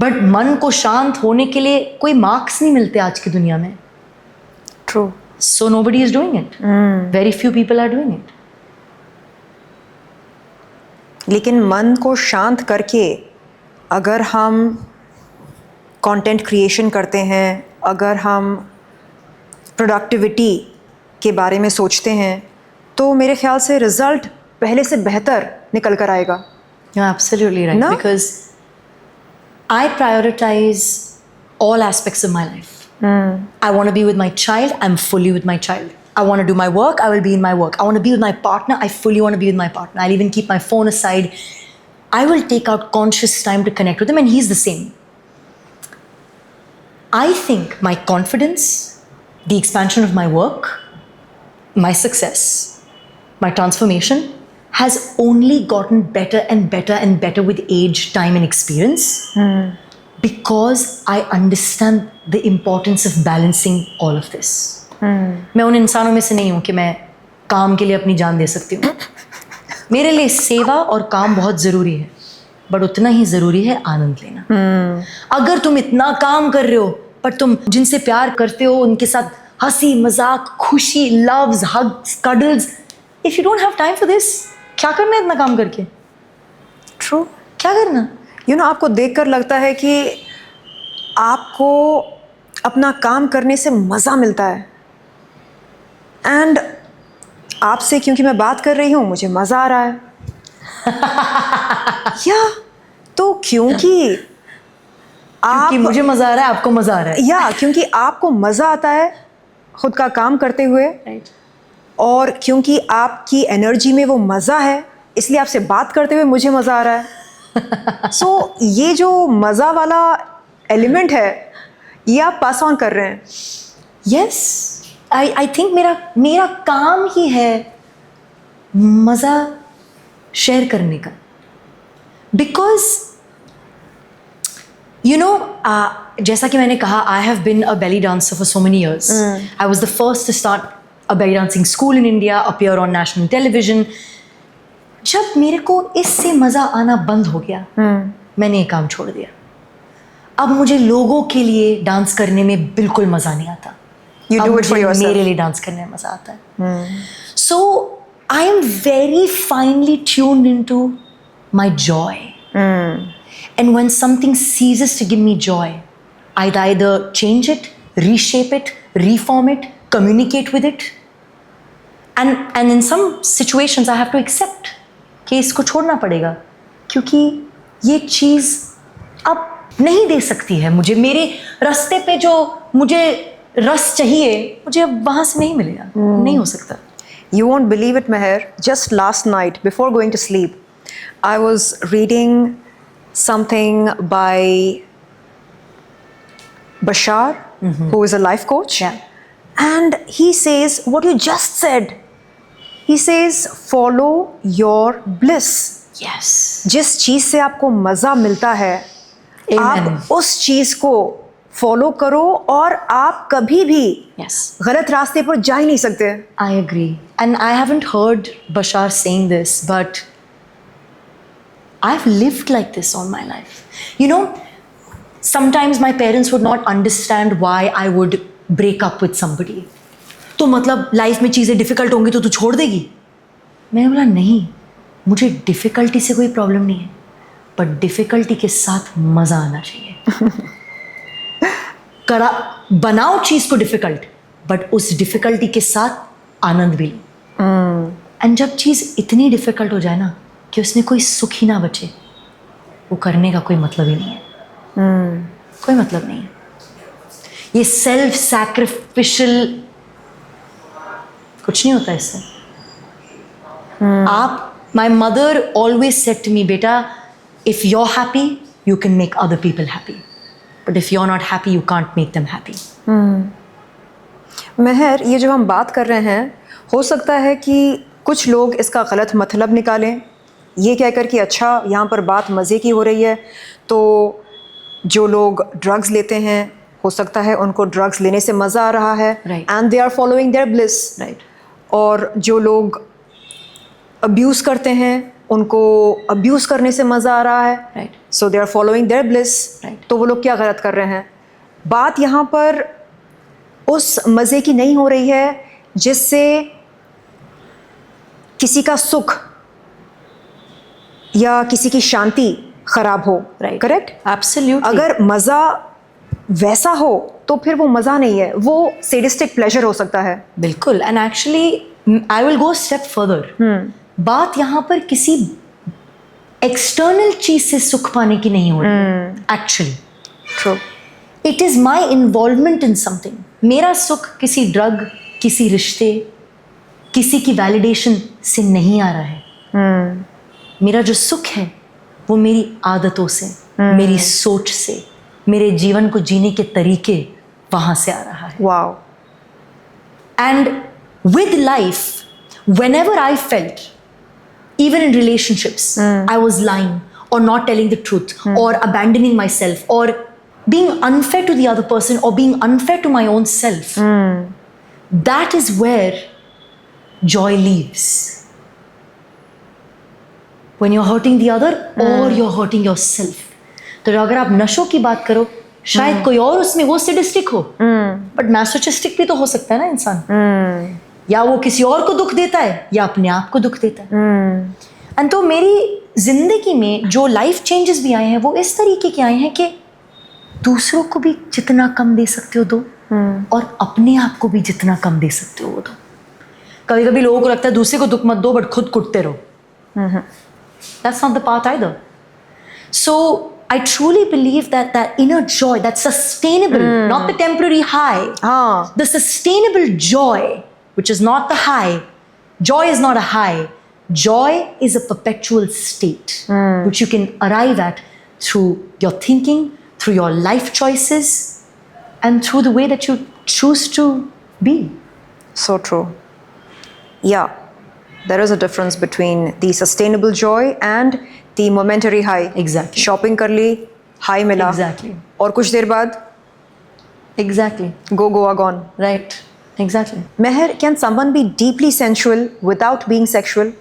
बट मन को शांत होने के लिए कोई मार्क्स नहीं मिलते आज की दुनिया में. True. So nobody is doing it. Very few people are doing it. लेकिन मन को शांत करके अगर हम कंटेंट क्रिएशन करते हैं, अगर हम प्रोडक्टिविटी के बारे में सोचते हैं, तो मेरे ख्याल से रिजल्ट पहले से बेहतर निकल कर आएगा. You're absolutely right. No? Because I prioritize all aspects of my life. I want to be with my child, I'm fully with my child. I want to do my work, I will be in my work. I want to be with my partner, I fully want to be with my partner. I'll even keep my phone aside. I will take out conscious time to connect with him, and he's the same. I think my confidence, the expansion of my work, my success, my transformation has only gotten better and better and better with age, time, and experience. Because I understand the importance of balancing all of this. मैं उन इंसानों में से नहीं हूँ कि मैं काम के लिए अपनी जान दे सकती हूँ. मेरे लिए सेवा और काम बहुत ज़रूरी है, बट उतना ही ज़रूरी है आनंद लेना. अगर तुम इतना काम कर रहे हो पर तुम जिनसे प्यार करते हो उनके साथ हंसी मजाक, खुशी, loves, hugs, cuddles, if you don't have time for this, क्या करना है इतना काम करके? ट्रू. क्या करना? आपको देखकर लगता है कि आपको अपना काम करने से मज़ा मिलता है. एंड आपसे क्योंकि मैं बात कर रही हूँ, मुझे मज़ा आ रहा है. या तो क्योंकि मुझे मज़ा आ रहा है, आपको मज़ा आ रहा है. या क्योंकि आपको मज़ा आता है खुद का काम करते हुए, Right. और क्योंकि आपकी एनर्जी में वो मज़ा है, इसलिए आपसे बात करते हुए मुझे मज़ा आ रहा है. सो ये जो मज़ा वाला एलिमेंट है, ये आप पास ऑन कर रहे हैं. यस, आई थिंक मेरा काम ही है मज़ा शेयर करने का. बिकॉज जैसा कि मैंने कहा, I have been a belly dancer for so many years. I was the first to start a belly dancing school in India, appear on national television. जब मेरे को इससे मज़ा आना बंद हो गया, मैंने ये काम छोड़ दिया. अब मुझे लोगों के लिए डांस करने में बिल्कुल मज़ा नहीं आता. You do it for yourself. मेरे लिए डांस करने में मज़ा आता है. So I am very finely tuned into my joy. And when something ceases to give me joy, I'd either change it, reshape it, reform it, communicate with it. And in some situations I have to accept कि इसको छोड़ना पड़ेगा, क्योंकि ये चीज़ अब नहीं दे सकती है मुझे. मेरे रास्ते पे जो मुझे रस चाहिए, मुझे अब वहाँ से नहीं मिलेगा. नहीं हो सकता. You won't believe it, Meher. Just last night, before going to sleep, I was reading something by Bashar, who is a life coach. Yeah. And he says what you just said. He says, follow your bliss. Yes. जिस चीज़ से आपको मज़ा मिलता है, Amen. आप उस चीज़ को follow करो, और आप कभी भी Yes. गलत रास्ते पर जा ही नहीं सकते. I agree. And I haven't heard Bashar saying this, but I've lived like this all my life. Sometimes my parents would not understand why I would break up with somebody. तो मतलब life में चीज़ें difficult होंगी तो तू छोड़ देगी? मैंने बोला नहीं, मुझे डिफ़िकल्टी से कोई प्रॉब्लम नहीं है, बट डिफ़िकल्टी के साथ मज़ा आना चाहिए. बनाओ चीज़ को डिफ़िकल्ट, बट उस डिफ़िकल्टी के साथ आनंद भी लो. एंड जब चीज़ इतनी डिफ़िकल्ट हो जाए ना कि उसमें कोई सुख ही ना बचे, वो करने का कोई मतलब ही नहीं है. कोई मतलब नहीं है. ये सेल्फ सैक्रिफिशियल कुछ नहीं होता इससे. My mother always said to me, बेटा, if you are happy you can make other people happy, but if you are not happy you can't make them happy. Mehar, ये जो हम बात कर रहे हैं, हो सकता है कि कुछ लोग इसका गलत मतलब निकालें, ये कहकर कि अच्छा यहाँ पर बात मज़े की हो रही है, तो जो लोग ड्रग्स लेते हैं, हो सकता है उनको ड्रग्स लेने से मज़ा आ रहा है, Right. And they are following their bliss. Right. और जो लोग अब्यूज़ करते हैं, उनको अब्यूज़ करने से मज़ा आ रहा है, Right. So they are following their bliss, Right. तो वो लोग क्या गलत कर रहे हैं? बात यहाँ पर उस मज़े की नहीं हो रही है जिससे किसी का सुख या किसी की शांति खराब हो, Right. करेक्ट? Absolutely. अगर मज़ा वैसा हो तो फिर वो मज़ा नहीं है, वो सेडिस्टिक प्लेजर हो सकता है. बिल्कुल. And actually I will go step further. बात यहाँ पर किसी एक्सटर्नल चीज से सुख पाने की नहीं हो रही. Actually true. It is my involvement in something. मेरा सुख किसी ड्रग, किसी रिश्ते, किसी की वैलिडेशन से नहीं आ रहा है. मेरा जो सुख है वो मेरी आदतों से, मेरी सोच से, मेरे जीवन को जीने के तरीके वहां से आ रहा है. Wow. And with life, whenever I felt, even in relationships, I was lying or not telling the truth or abandoning myself or being unfair to the other person or being unfair to my own self, that is where joy leaves. When you're hurting the other or you're hurting yourself. तो अगर आप नशों की बात करो, शायद कोई और उसमें वो सैडिस्टिक हो, बट मैसोचिस्टिक भी तो हो सकता है ना इंसान. या वो किसी और को दुख देता है या अपने आप को दुख देता है. एंड तो मेरी जिंदगी में जो लाइफ चेंजेस भी आए हैं वो इस तरीके के आए हैं कि दूसरों को भी जितना कम दे सकते हो दो और अपने आप को भी जितना कम दे सकते हो वो दो. कभी कभी लोगों को लगता है दूसरे को दुख मत दो बट खुद कुटते रहो. That's not the path either. So I truly believe that that inner joy, that sustainable, not the temporary high, the sustainable joy, which is not the high. Joy is not a high. Joy is a perpetual state, which you can arrive at through your thinking, through your life choices, and through the way that you choose to be. So true. Yeah, there is a difference between the sustainable joy and the momentary high. Exactly. Shopping कर ली, high मिला. Exactly. और कुछ देर बाद Exactly. Goa gone. Right. Exactly. Meher, can someone be deeply sensual without being sexual?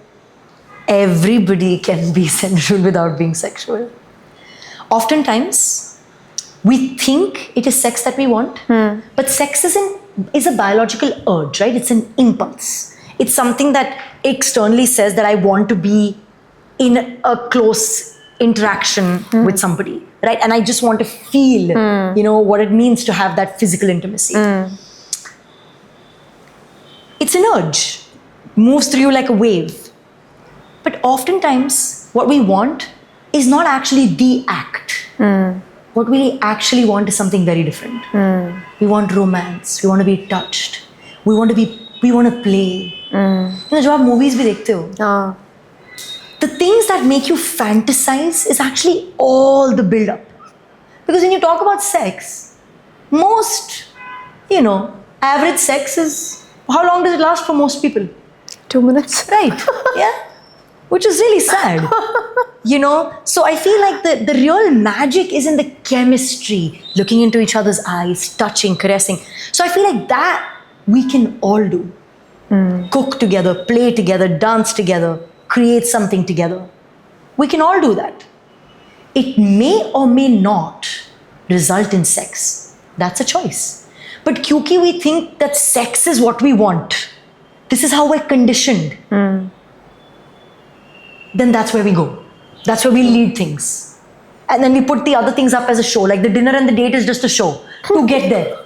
Everybody can be sensual without being sexual. Oftentimes, we think it is sex that we want, but sex is a biological urge, right? It's an impulse. It's something that externally says that I want to be in a close interaction with somebody, right? And I just want to feel, what it means to have that physical intimacy. It's an urge, moves through you like a wave. But oftentimes, what we want is not actually the act. What we actually want is something very different. We want romance. We want to be touched. We want to play. जब आप movies भी देखते हो, the things that make you fantasize is actually all the build up. Because when you talk about sex, most, average sex is, how long does it last for most people? 2 minutes. Right. Yeah. Which is really sad. So I feel like the real magic is in the chemistry, looking into each other's eyes, touching, caressing. So I feel like that we can all do. Cook together, play together, dance together, create something together. We can all do that. It may or may not result in sex. That's a choice. But kyunki we think that sex is what we want, this is how we're conditioned, then that's where we go. That's where we lead things. And then we put the other things up as a show, like the dinner and the date is just a show to get there.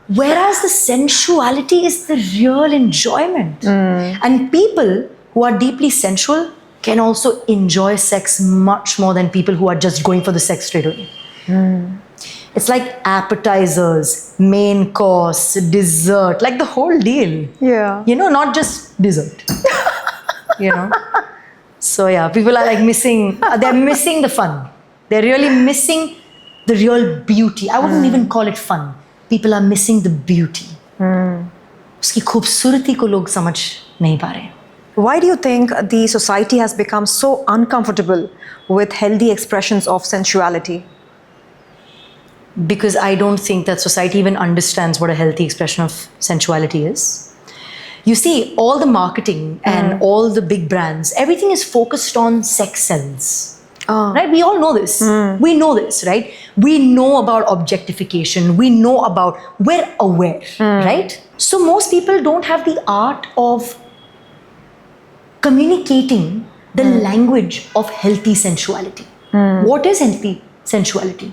Whereas the sensuality is the real enjoyment. And people who are deeply sensual can also enjoy sex much more than people who are just going for the sex straight away. It's like appetizers, main course, dessert, like the whole deal. Yeah. Not just dessert. So yeah, people are like they're missing the fun. They're really missing the real beauty. I wouldn't even call it fun. People are missing the beauty. उसकी खूबसूरती को लोग समझ नहीं पा रहे. Why do you think the society has become so uncomfortable with healthy expressions of sensuality? Because I don't think that society even understands what a healthy expression of sensuality is. You see, all the marketing and all the big brands, everything is focused on sex sells. Right? We all know this. We know this, right? We know about objectification. We know about, we're aware, right? So most people don't have the art of communicating the language of healthy sensuality. What is healthy sensuality?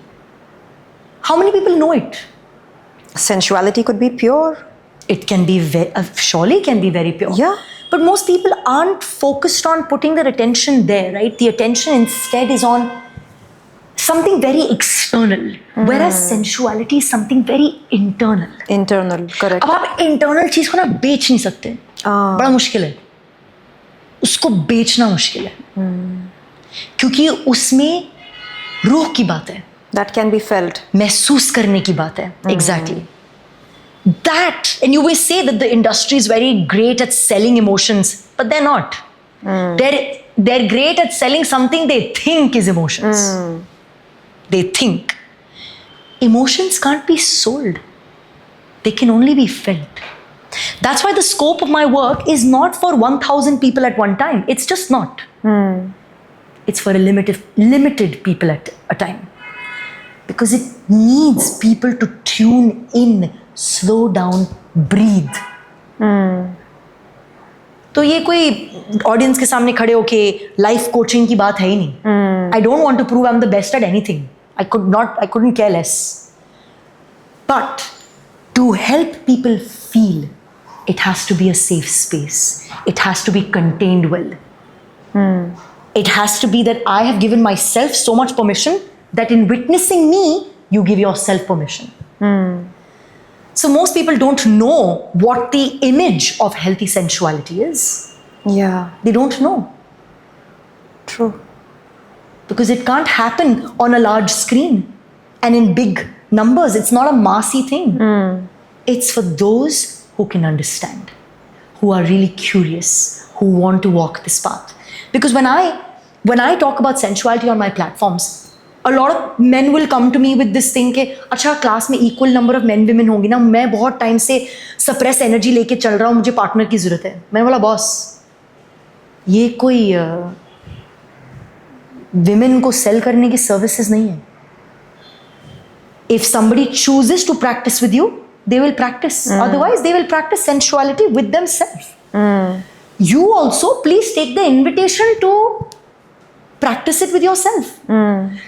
How many people know it? Sensuality could be pure. It can be surely can be very pure. Yeah. But most people aren't focused on putting their attention there, right? The attention instead is on something very external, whereas sensuality is something very internal. Internal, correct. अब आप internal चीज को ना बेच नहीं सकते, बड़ा मुश्किल है, उसको बेचना मुश्किल है, क्योंकि उसमें रूह की बात है, That can be felt. महसूस करने की बात है. Exactly. That, and you will say that the industry is very great at selling emotions, but they're not. They're great at selling something they think is emotions. They think. Emotions can't be sold. They can only be felt. That's why the scope of my work is not for 1,000 people at one time. It's just not. It's for a limited people at a time. Because it needs people to tune in, slow down, breathe. तो ये कोई audience के सामने खड़े होके life coaching की बात है ही नहीं. I don't want to prove I am the best at anything. I couldn't care less. But to help people feel, it has to be a safe space. It has to be contained well. It has to be that I have given myself so much permission that in witnessing me, you give yourself permission. So most people don't know what the image of healthy sensuality is. Yeah, They don't know. true. Because it can't happen on a large screen and in big numbers. It's not a massy thing. It's for those who can understand, who are really curious, who want to walk this path. Because when I talk about sensuality on my platforms, a lot of men will come to me with this thing कि अच्छा class में equal number of men women होंगी ना, मैं बहुत time से suppress energy लेके चल रहा हूँ, मुझे पार्टनर की जरूरत है. मैंने बोला बॉस, ये कोई women को सेल करने की सर्विसेज नहीं है. If somebody chooses to practice with you, they will practice. Otherwise, they will practice sensuality with themselves. You also please take the invitation to practice it with yourself.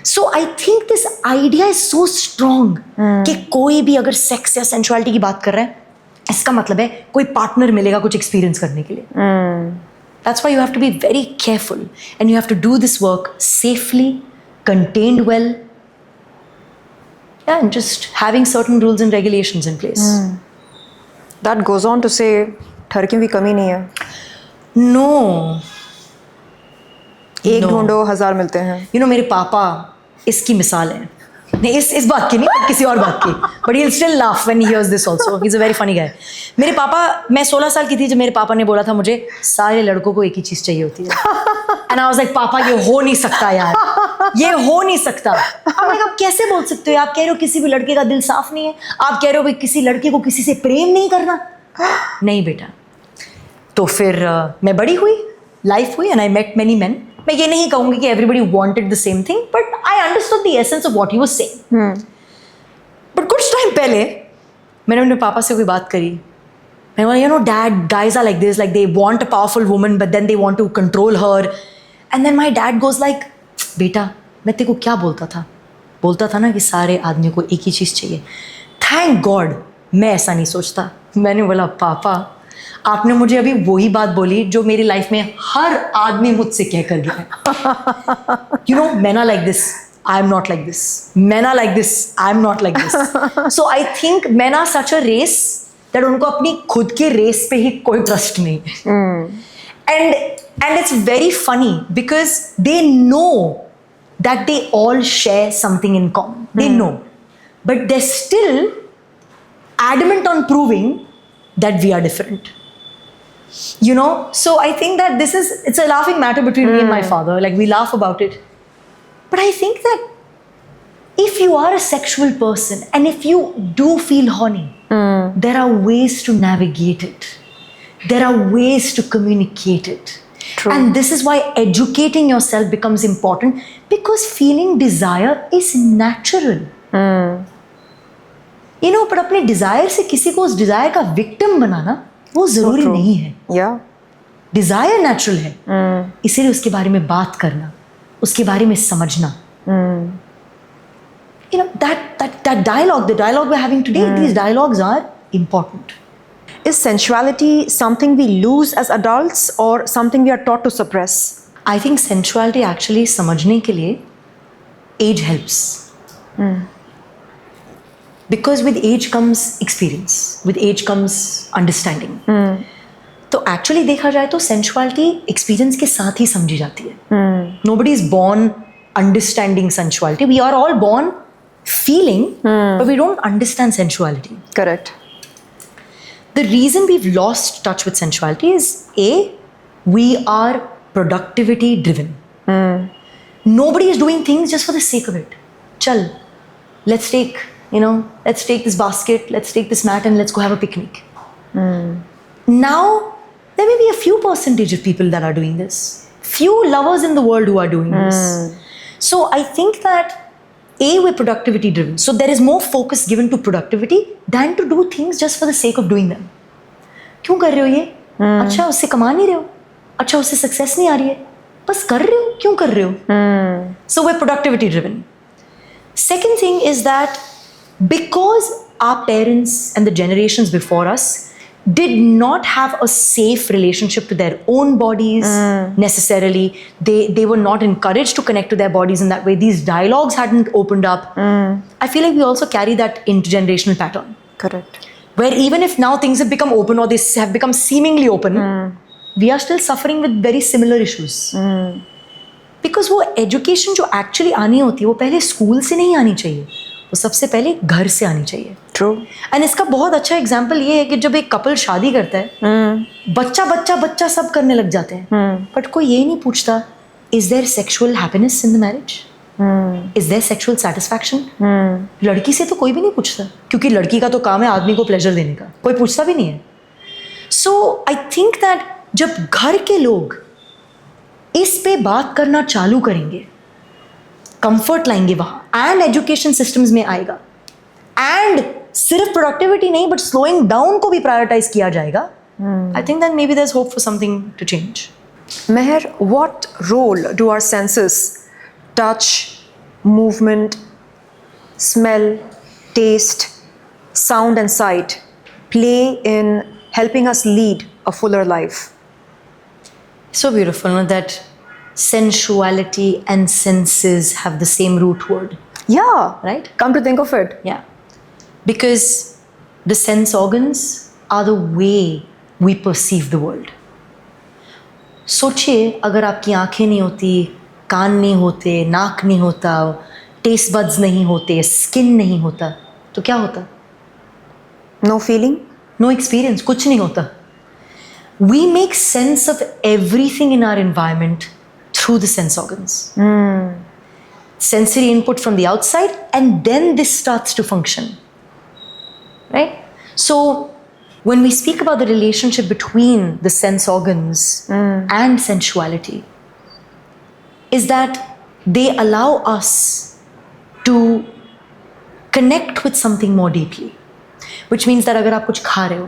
So I think this idea is so strong कि कोई भी अगर sex या sensuality की बात कर रहा है, इसका मतलब है कोई पार्टनर मिलेगा कुछ एक्सपीरियंस करने के लिए. That's why you have to be very careful and you have to do this work safely, contained well, and just having certain rules and regulations in place. That goes on to say ठरकी भी कमी नहीं है. No. एक No. ढूंढो 1000 मिलते हैं. You know, मेरे पापा इसकी मिसाल है. नहीं, इस बात की नहीं, किसी और बात की. But he'll still laugh when he hears this also. He's a very funny guy. मेरे पापा, मैं 16 साल की थी जब मेरे पापा ने बोला था मुझे सारे लड़कों को एक ही चीज़ चाहिए होती है. And I was like, पापा ये हो नहीं सकता यार, ये हो नहीं सकता. मैंने कहा कैसे बोल सकते हो, आप कह रहे हो किसी भी लड़के का दिल साफ नहीं है, आप कह रहे हो भाई किसी लड़के को किसी से प्रेम नहीं करना. नहीं बेटा. तो फिर मैं बड़ी हुई, लाइफ हुई, and I met many men. मैं ये नहीं कहूँगी कि everybody wanted the same thing, but I understood the essence of what he was saying. But कुछ टाइम पहले मैंने अपने पापा से कोई बात करी. मैं बोला, you know, dad, guys are like this, like they want a powerful woman, but then they want to control her. And then my dad goes like, बेटा, मैं तेरे को क्या बोलता था ना कि सारे आदमियों को एक ही चीज़ चाहिए. Thank God, मैं ऐसा नहीं सोचता. मैंने बोला, पापा, आपने मुझे अभी वही बात बोली जो मेरी लाइफ में हर आदमी मुझसे कह कर गया है. You know, men are like this, I am not like this. Men are like this, I am not like this. So I think men are such a race that उनको अपनी खुद के रेस पे ही कोई ट्रस्ट नहीं. And it's very funny because they know that they all share something in common. They know. But they're still adamant on proving that we are different. You know, so I think that it's a laughing matter between me and my father. Like, we laugh about it. But I think that if you are a sexual person and if you do feel horny, there are ways to navigate it. There are ways to communicate it. True. And this is why educating yourself becomes important, because feeling desire is natural. You know, पर अपने desire से किसी को उस desire का victim बनाना वो जरूरी true. नहीं है. Yeah. Desire natural है. इसीलिए उसके बारे में बात करना, उसके बारे में समझना. You know, that dialogue, the dialogue we're having today, these dialogues are important. Is sensuality something we lose as adults or something we are taught to suppress? I think sensuality actually समझने के लिए age helps. Because with age comes experience, with age comes understanding. तो actually देखा जाए तो sensuality experience के साथ ही समझी जाती है. Nobody is born understanding sensuality. We are all born feeling, but we don't understand sensuality. Correct. The reason we've lost touch with sensuality is we are productivity driven. Nobody is doing things just for the sake of it. Chal, let's take this basket, let's take this mat and let's go have a picnic. Now, there may be a few percentage of people that are doing this. Few lovers in the world who are doing this. So I think that we're productivity driven. So there is more focus given to productivity than to do things just for the sake of doing them. क्यों कर रहे हो ये? अच्छा उससे कमा नहीं रहे हो? अच्छा उससे सक्सेस नहीं आ रही है? बस कर रहे हो? क्यों कर रहे हो? So we're productivity driven. Second thing is that because our parents and the generations before us did not have a safe relationship to their own bodies necessarily. They were not encouraged to connect to their bodies in that way. These dialogues hadn't opened up. I feel like we also carry that intergenerational pattern. Correct. Where even if now things have become open or they have become seemingly open, we are still suffering with very similar issues. Because वो education जो actually आनी होती है वो पहले school से नहीं आनी चाहिए. वो सबसे पहले घर से आनी चाहिए. True. एंड इसका बहुत अच्छा एग्जाम्पल ये है कि जब एक कपल शादी करता है, बच्चा सब करने लग जाते हैं, बट कोई ये नहीं पूछता, is their sexual happiness in the marriage, is their sexual satisfaction. लड़की से तो कोई भी नहीं पूछता, क्योंकि लड़की का तो काम है आदमी को प्लेजर देने का, कोई पूछता भी नहीं है. सो आई थिंक दैट जब घर के लोग इस पे बात करना चालू करेंगे, कंफर्ट लाएंगे वहां, एंड एजुकेशन सिस्टम्स में आएगा, एंड सिर्फ प्रोडक्टिविटी नहीं बट स्लोइंग डाउन को भी प्रायोरिटाइज किया जाएगा, I think that maybe there is hope for something to change. Meher, what role do our senses, touch, movement, smell, taste, sound and sight, play in helping us lead a fuller life? So beautiful, no? That sensuality and senses have the same root word. Yeah. Right? Come to think of it. Yeah. Because the sense organs are the way we perceive the world. सोचिए अगर आपकी आंखें नहीं होती, कान नहीं होते, नाक नहीं होता, टेस्ट बड्स नहीं होते, स्किन नहीं होता, तो क्या होता? No feeling? No experience, कुछ नहीं होता. We make sense of everything in our environment through the sense organs. Sensory input from the outside, and then this starts to function. Right? So when we speak about the relationship between the sense organs and sensuality, is that they allow us to connect with something more deeply. Which means that अगर आप कुछ खा रहे हो,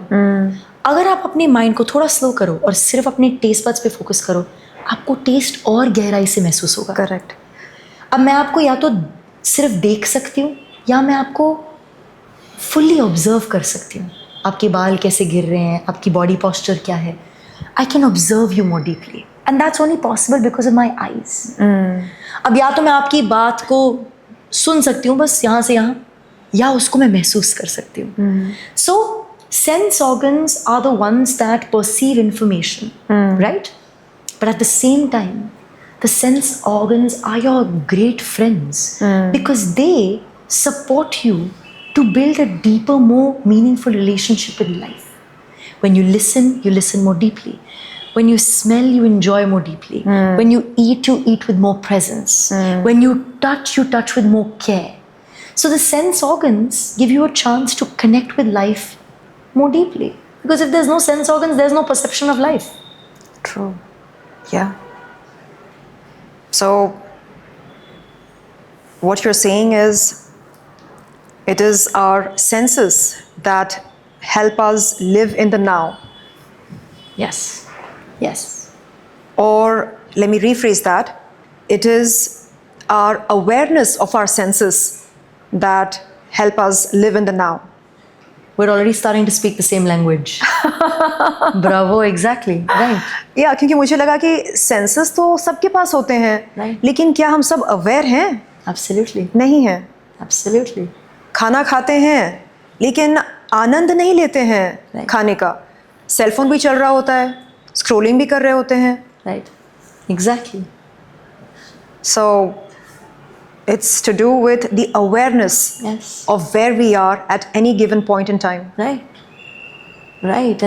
अगर आप अपने mind को थोड़ा स्लो करो और सिर्फ अपने टेस्ट बड्स पे फोकस करो, आपको टेस्ट और गहराई से महसूस होगा. Correct. अब मैं आपको या तो सिर्फ देख सकती हूँ या मैं आपको फुल्ली ऑब्जर्व कर सकती हूँ. आपके बाल कैसे गिर रहे हैं, आपकी बॉडी पोस्चर क्या है. I can observe you more deeply, and that's only possible because of my eyes. अब या तो मैं आपकी बात को सुन सकती हूँ बस यहाँ से यहाँ, या उसको मैं महसूस कर सकती हूँ. सो sense organs are the ones that perceive information, right? But at the same time, the sense organs are your great friends because they support you to build a deeper, more meaningful relationship with life. When you listen more deeply. When you smell, you enjoy more deeply. When you eat with more presence. When you touch with more care. So the sense organs give you a chance to connect with life more deeply. Because if there's no sense organs, there's no perception of life. True. Yeah. So, what you're saying is, it is our senses that help us live in the now. Yes. Yes. Or, let me rephrase that. It is our awareness of our senses that help us live in the now. We're already starting to speak the same language. Bravo, exactly. Right. या क्योंकि मुझे लगा कि senses तो सबके पास होते हैं, Right. लेकिन क्या हम सब अवेयर हैं? Absolutely. नहीं हैं. Absolutely. खाना खाते हैं लेकिन आनंद नहीं लेते हैं Right. खाने का. सेलफोन भी चल रहा होता है, स्क्रोलिंग भी कर रहे होते हैं. Right. Exactly. So it's to do with the awareness Yes. of where we are at any given point in time. Right. Right.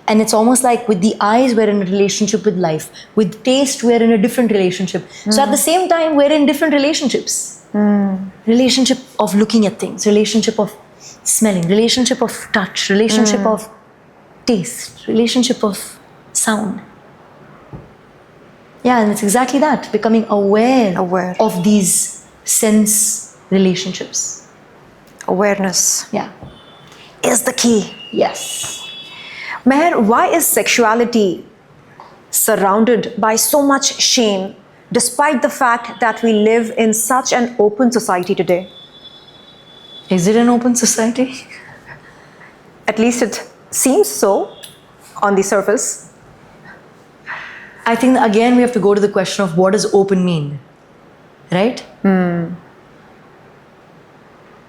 And it's almost like with the eyes, we're in a relationship with life. With taste, we're in a different relationship. So at the same time, we're in different relationships. Relationship of looking at things, relationship of smelling, relationship of touch, relationship of taste, relationship of sound. Yeah, and it's exactly that, becoming aware of these sense relationships. Awareness Yeah. is the key. Yes. Meher, why is sexuality surrounded by so much shame despite the fact that we live in such an open society today? Is it an open society? At least it seems so on the surface. I think again we have to go to the question of what does open mean, right?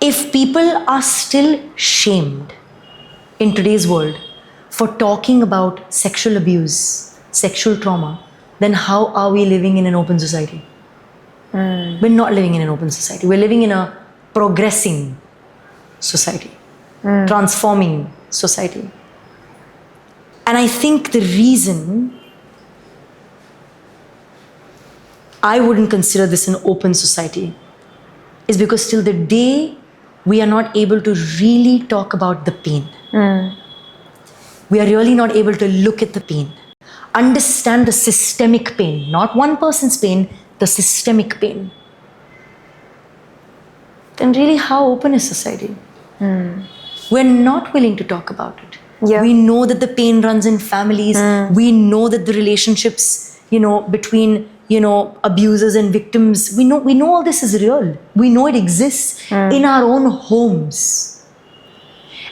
If people are still shamed in today's world for talking about sexual abuse, sexual trauma, then how are we living in an open society? We're not living in an open society. We're living in a progressing society, transforming society. And I think the reason I wouldn't consider this an open society is because till the day we are not able to really talk about the pain. We are really not able to look at the pain, understand the systemic pain, not one person's pain, the systemic pain. Then really how open is society? We're not willing to talk about it. Yeah. We know that the pain runs in families. We know that the relationships, between, abusers and victims, we know all this is real. We know it exists in our own homes.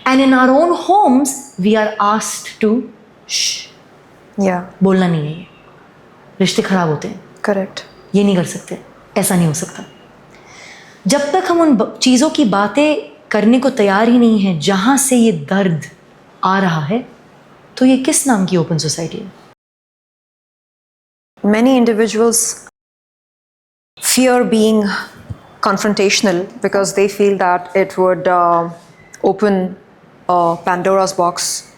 And in our own homes, we are asked to shh, Yeah, बोलना नहीं है ये. रिश्ते खराब होते हैं. correct. ये नहीं कर सकते, ऐसा नहीं हो सकता. जब तक हम उन चीज़ों की बातें करने को तैयार ही नहीं हैं जहाँ से ये दर्द आ रहा है, तो ये किस नाम की ओपन सोसाइटी है? Many individuals fear being confrontational because they feel that it would open Pandora's box.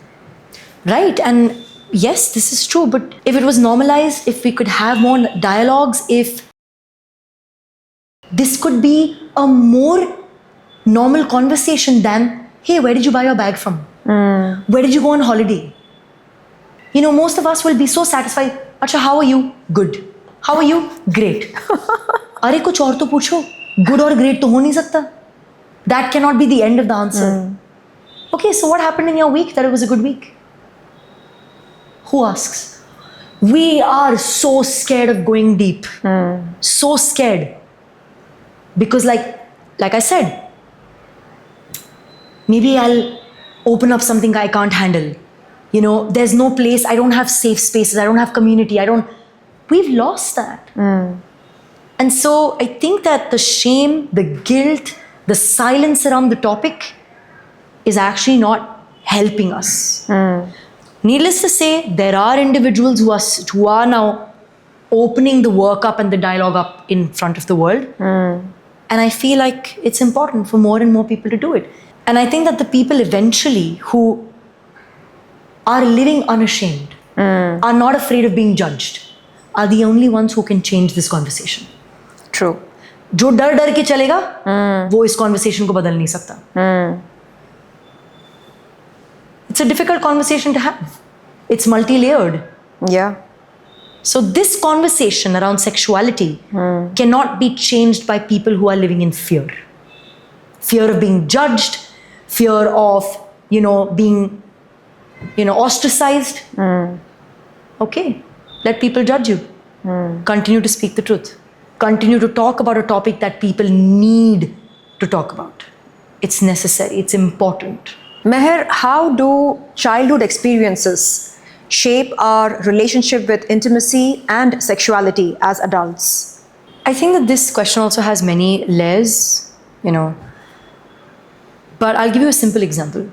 Right, and yes, this is true, but if it was normalized, if we could have more dialogues, if this could be a more normal conversation than, hey, where did you buy your bag from? Where did you go on holiday? Most of us will be so satisfied. Acha, how are you? Good. How are you? Great. अरे कुछ और तो पूछो. Good or great तो हो नहीं सकता. That cannot be the end of the answer. Okay, so what happened in your week that it was a good week? Who asks? We are so scared of going deep. So scared. Because like I said, maybe I'll open up something I can't handle. There's no place, I don't have safe spaces, I don't have community, we've lost that. And so I think that the shame, the guilt, the silence around the topic is actually not helping us. Needless to say, there are individuals who are now opening the work up and the dialogue up in front of the world. And I feel like it's important for more and more people to do it. And I think that the people eventually who are living unashamed, are not afraid of being judged, are the only ones who can change this conversation. True. जो डर के चलेगा, वो इस conversation को बदल नहीं सकता. It's a difficult conversation to have. It's multi-layered. Yeah. So this conversation around sexuality cannot be changed by people who are living in fear. Fear of being judged, fear of, being, ostracized. Okay, let people judge you. Continue to speak the truth. Continue to talk about a topic that people need to talk about. It's necessary, it's important. Meher, how do childhood experiences shape our relationship with intimacy and sexuality as adults? I think that this question also has many layers, But I'll give you a simple example.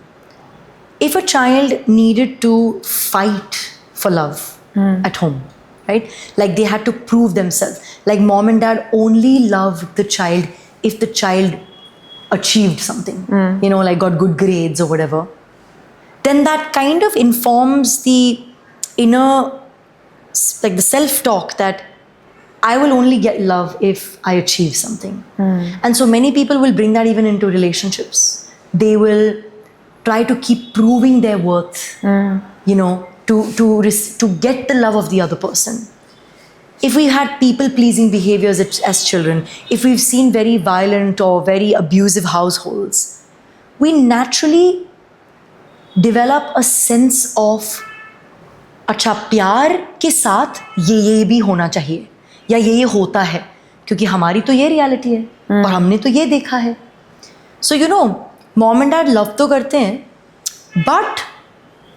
If a child needed to fight for love at home, right? Like they had to prove themselves. Like mom and dad only loved the child if the child achieved something, like got good grades or whatever. Then that kind of informs the inner, like the self-talk that I will only get love if I achieve something. And so many people will bring that even into relationships. They will try to keep proving their worth, to get the love of the other person. If we had people-pleasing behaviors as children, if we've seen very violent or very abusive households, we naturally develop a sense of अच्छा प्यार के साथ ये भी होना चाहिए या ये होता है क्योंकि हमारी तो ये रियलिटी है और हमने तो ये देखा है. So mom and dad love तो करते हैं, but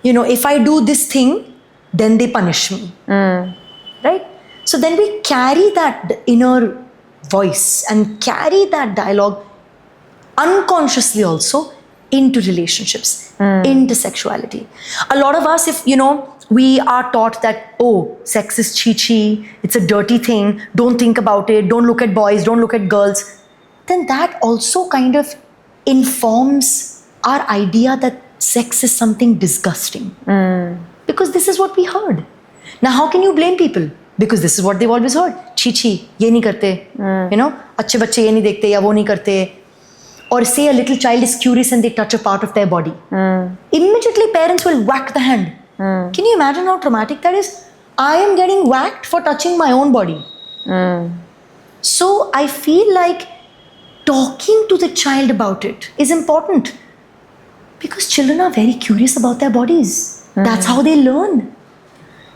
if I do this thing, then they punish me, right? So then we carry that inner voice and carry that dialogue unconsciously also into relationships, into sexuality. A lot of us, if we are taught that, oh, sex is chi-chi, it's a dirty thing, don't think about it, don't look at boys, don't look at girls, then that also kind of informs our idea that sex is something disgusting. Because this is what we heard. Now, how can you blame people? Because this is what they've always heard. Chi-chi, ye nahi karte, अच्छे बच्चे ये नहीं देखते या वो नहीं करते. Or say a little child is curious and they touch a part of their body. Immediately parents will whack the hand. Can you imagine how traumatic that is? I am getting whacked for touching my own body. So I feel like talking to the child about it is important because children are very curious about their bodies. That's how they learn.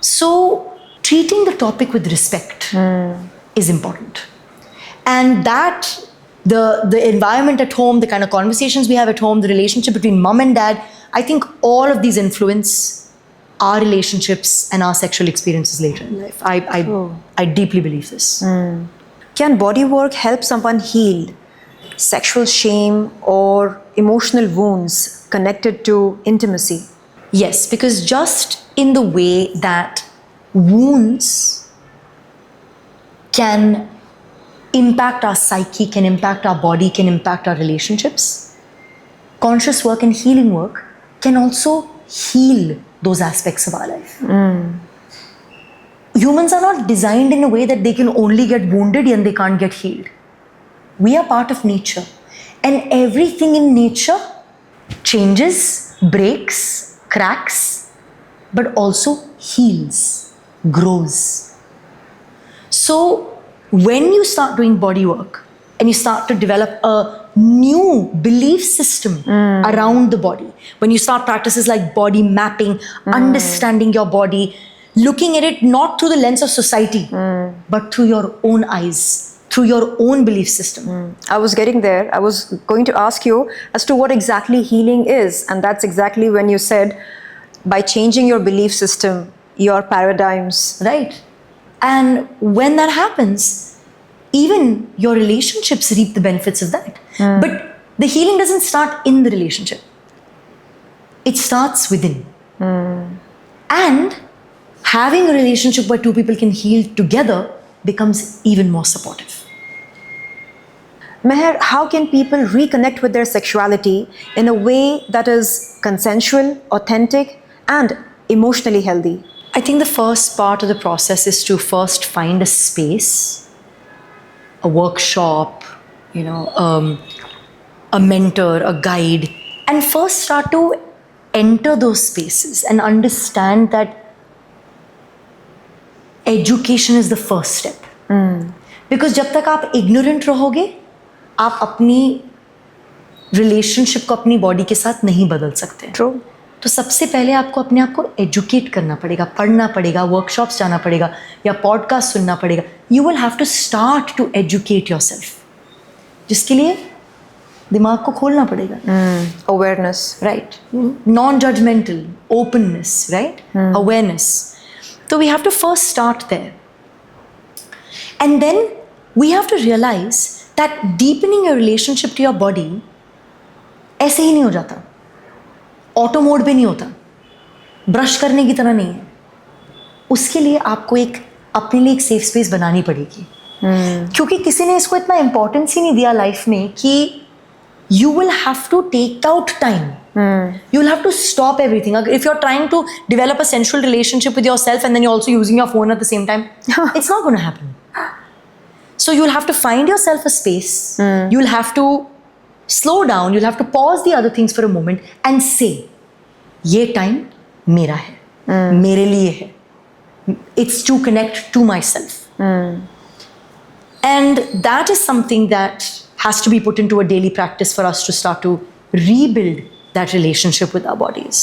So treating the topic with respect is important. And that the environment at home, the kind of conversations we have at home, the relationship between mom and dad, I think all of these influence our relationships and our sexual experiences later in life. I deeply believe this. Can body work help someone heal sexual shame or emotional wounds connected to intimacy? Yes, because just in the way that wounds can impact our psyche, can impact our body, can impact our relationships, conscious work and healing work can also heal those aspects of our life. Humans are not designed in a way that they can only get wounded and they can't get healed. We are part of nature, and everything in nature changes, breaks, cracks, but also heals, grows. So when you start doing body work and you start to develop a new belief system around the body, when you start practices like body mapping, understanding your body, looking at it not through the lens of society, but through your own eyes, through your own belief system. I was getting there. I was going to ask you as to what exactly healing is. And that's exactly when you said, by changing your belief system, your paradigms. Right. And when that happens, even your relationships reap the benefits of that. But the healing doesn't start in the relationship. It starts within. And having a relationship where two people can heal together becomes even more supportive. Meher, how can people reconnect with their sexuality in a way that is consensual, authentic, and emotionally healthy? I think the first part of the process is to first find a space, a workshop, a mentor, a guide, and first start to enter those spaces and understand that education is the first step. Because जब तक आप ignorant रहोगे, आप अपनी relationship को अपनी body के साथ नहीं बदल सकते. True. तो सबसे पहले आपको अपने आप को एजुकेट करना पड़ेगा, पढ़ना पड़ेगा, वर्कशॉप्स जाना पड़ेगा या पॉडकास्ट सुनना पड़ेगा. You will have to start to educate yourself, जिसके लिए दिमाग को खोलना पड़ेगा. Awareness. Right, non judgmental, openness, right, awareness. तो we have to first start there and then we have to realise that deepening your relationship to your body ऐसे ही नहीं हो जाता. ऑटो मोड पे नहीं होता, ब्रश करने की तरह नहीं है. उसके लिए आपको एक अपने लिए एक सेफ स्पेस बनानी पड़ेगी. क्योंकि किसी ने इसको इतना इंपॉर्टेंस ही नहीं दिया लाइफ में कि you will have to take out time. You will have to stop everything. If you're trying to develop a sensual relationship with yourself and then you're also using your phone at the same time, it's not going to happen. So you'll have to find yourself a space. You'll have to slow down. You'll have to pause the other things for a moment and say, ये time मेरा है, मेरे लिए है. It's to connect to myself. And that is something that has to be put into a daily practice for us to start to rebuild that relationship with our bodies.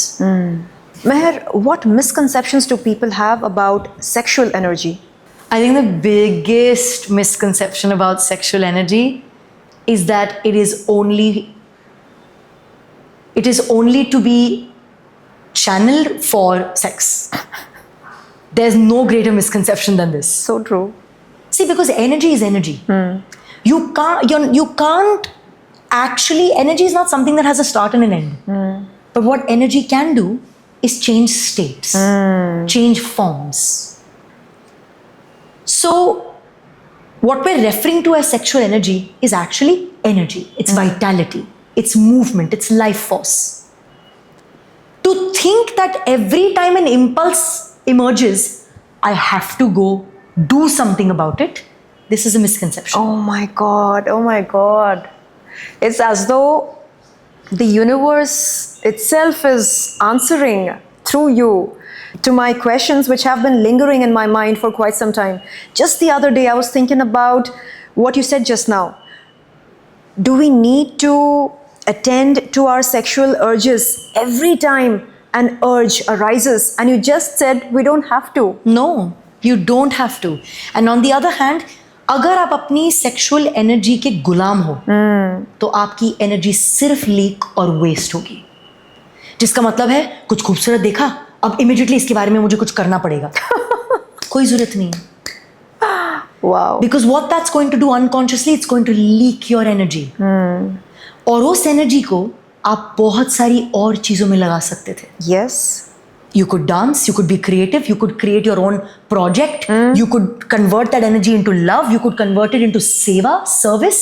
Meher, what misconceptions do people have about sexual energy? I think the biggest misconception about sexual energy is that it is only to be channeled for sex. There's no greater misconception than this. So true. See, because energy is energy. You can't actually, energy is not something that has a start and an end. But what energy can do is change states, change forms. So what we're referring to as sexual energy is actually energy. It's vitality, it's movement, it's life force. To think that every time an impulse emerges, I have to go do something about it, this is a misconception. Oh my God, oh my God. It's as though the universe itself is answering through you to my questions, which have been lingering in my mind for quite some time. Just the other day, I was thinking about what you said just now. Do we need to attend to our sexual urges every time an urge arises? And you just said we don't have to. No, you don't have to. And on the other hand, अगर आप अपनी sexual energy के गुलाम हो तो आपकी energy सिर्फ leak और waste होगी. जिसका मतलब है कुछ खूबसूरत देखा, अब इमीडिएटली इसके बारे में मुझे कुछ करना पड़ेगा. कोई जरूरत नहीं है. Wow. Because what that's going to do unconsciously, it's going to leak your energy. और उस एनर्जी को आप बहुत सारी और चीजों में लगा सकते थे. Yes. You could dance, you could be creative, you could create your own project, you could convert that energy into love, you could convert it into seva, service.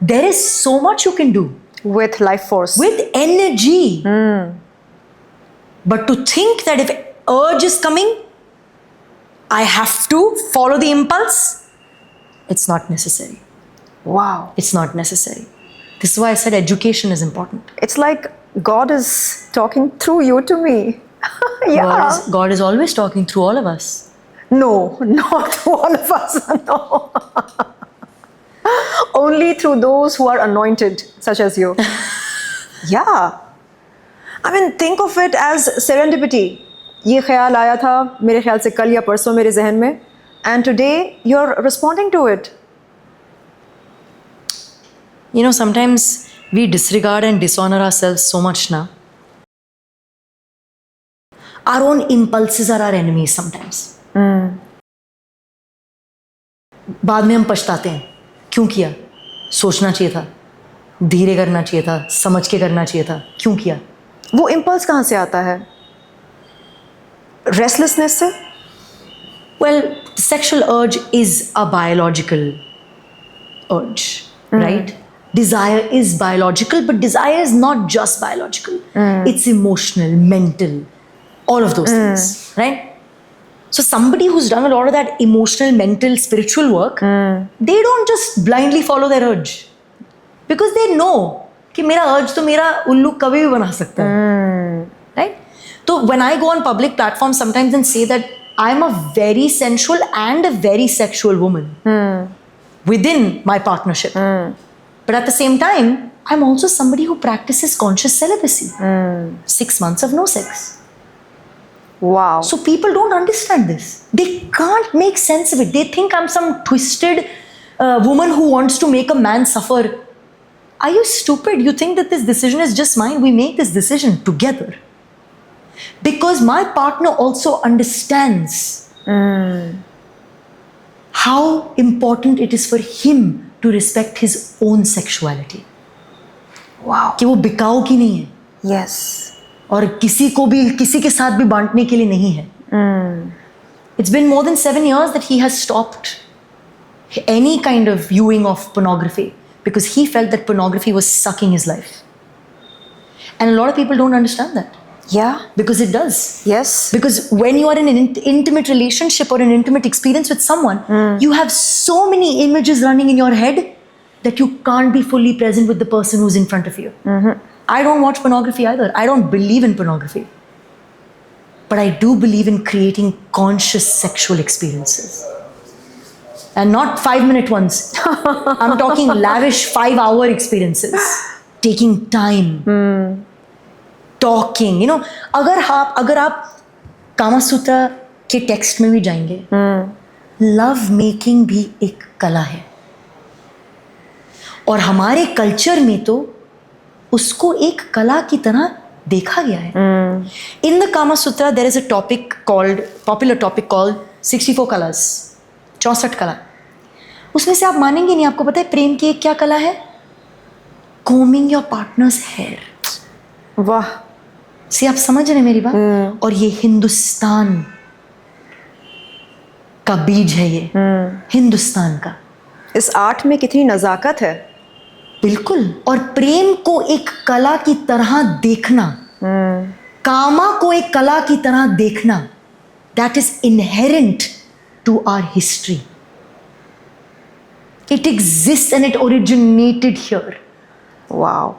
There is so much you can do. With life force. With energy. But to think that if urge is coming, I have to follow the impulse, it's not necessary. Wow. It's not necessary. This is why I said education is important. It's like God is talking through you to me. Yeah. God is always talking through all of us. No, not through all of us. No. Only through those who are anointed, such as you. Yeah. I mean, think of it as serendipity. ये ख्याल आया था मेरे ख्याल से कल या परसों मेरे जहन में, and today you're responding to it. You know, sometimes we disregard and dishonor ourselves so much now. Our own impulses are our enemies sometimes. बाद में हम पछताते हैं, क्यों किया? सोचना चाहिए था, धीरे करना चाहिए था, समझ के करना चाहिए था, क्यों किया? वो impulse कहाँ से आता है? Restlessness से? Well, sexual urge is a biological urge, right? Desire is biological, but desire is not just biological. It's emotional, mental, all of those things, right? So somebody who's done a lot of that emotional, mental, spiritual work, they don't just blindly follow their urge. Because they know कि मेरा urge तो मेरा उल्लू कभी भी बना सकता है. Right? So when I go on public platforms sometimes and say that I'm a very sensual and a very sexual woman within my partnership. But at the same time, I'm also somebody who practices conscious celibacy. 6 months of no sex. Wow. So people don't understand this. They can't make sense of it. They think I'm some twisted woman who wants to make a man suffer. Are you stupid? You think that this decision is just mine? We make this decision together. Because my partner also understands how important it is for him to respect his own sexuality. Wow. कि वो बिकाऊ की नहीं है Yes. और किसी को भी किसी के साथ भी बांटने के लिए नहीं है. It's been more than 7 years that he has stopped any kind of viewing of pornography because he felt that pornography was sucking his life. And a lot of people don't understand that. Yeah. Because it does. Yes. Because when you are in an intimate relationship or an intimate experience with someone, you have so many images running in your head that you can't be fully present with the person who's in front of you. I don't watch pornography either. I don't believe in pornography. But I do believe in creating conscious sexual experiences. And not 5-minute ones. I'm talking lavish 5-hour experiences. Taking time. Talking. You know, अगर आप कामा सूत्रा के text में भी जाएंगे, love making भी एक कला है. और हमारे कल्चर में तो उसको एक कला की तरह देखा गया है. In the Kama Sutra, there is a popular topic called 64 colors, 64 कला. उसमें से आप मानेंगे नहीं, आपको पता है प्रेम की एक क्या कला है? Combing your partner's hair. वाह. से आप समझ रहे हैं मेरी बात? और ये हिंदुस्तान का बीज है ये. हिंदुस्तान का. इस आर्ट में कितनी नजाकत है. बिल्कुल. और प्रेम को एक कला की तरह देखना, कामा को एक कला की तरह देखना, that is inherent to our history. It exists and it originated here. Wow.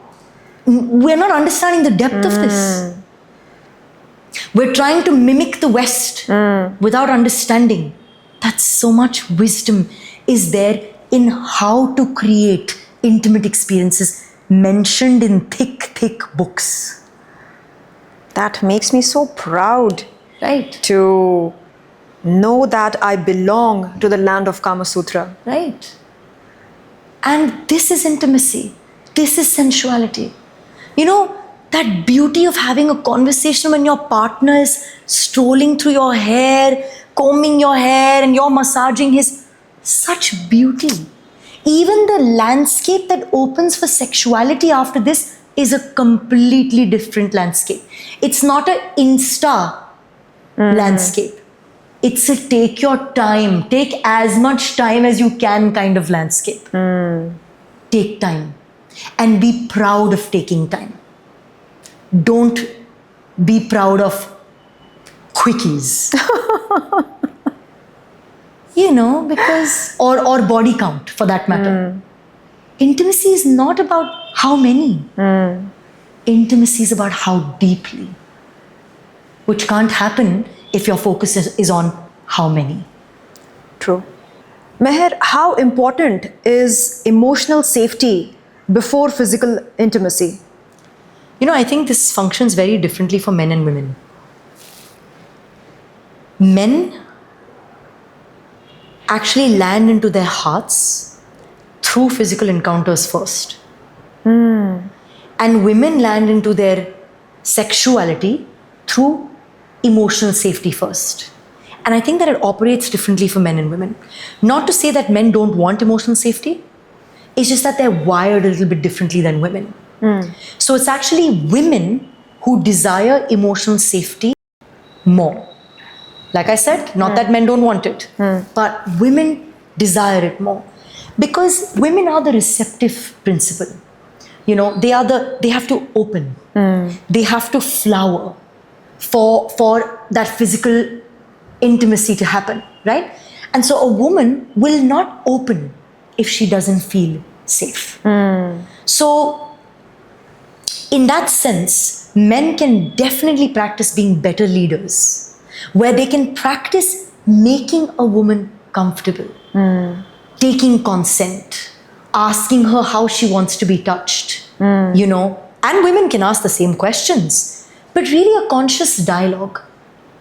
We're not understanding the depth of this. We're trying to mimic the West without understanding that so much wisdom is there in how to create intimate experiences mentioned in thick books. That makes me so proud. Right. To know that I belong to the land of Kama Sutra. Right. And this is intimacy. This is sensuality. You know, that beauty of having a conversation when your partner is strolling through your hair, combing your hair, and you're massaging his. Such beauty. Even the landscape that opens for sexuality after this is a completely different landscape. It's not an Insta landscape. It's a take your time, take as much time as you can kind of landscape. Take time and be proud of taking time. Don't be proud of quickies. You know, because or body count for that matter. Intimacy is not about how many. Intimacy is about how deeply, which can't happen if your focus is on how many. True. Meher, how important is emotional safety before physical intimacy? You know, I think this functions very differently for men and women. Men actually land into their hearts through physical encounters first. And women land into their sexuality through emotional safety first. And I think that it operates differently for men and women. Not to say that men don't want emotional safety, it's just that they're wired a little bit differently than women. So it's actually women who desire emotional safety more. Like I said, not that men don't want it, but women desire it more. Because women are the receptive principle. You know, they have to open. They have to flower for that physical intimacy to happen, right? And so a woman will not open if she doesn't feel safe. So in that sense, men can definitely practice being better leaders, where they can practice making a woman comfortable, taking consent, asking her how she wants to be touched, you know. And women can ask the same questions, but really a conscious dialogue,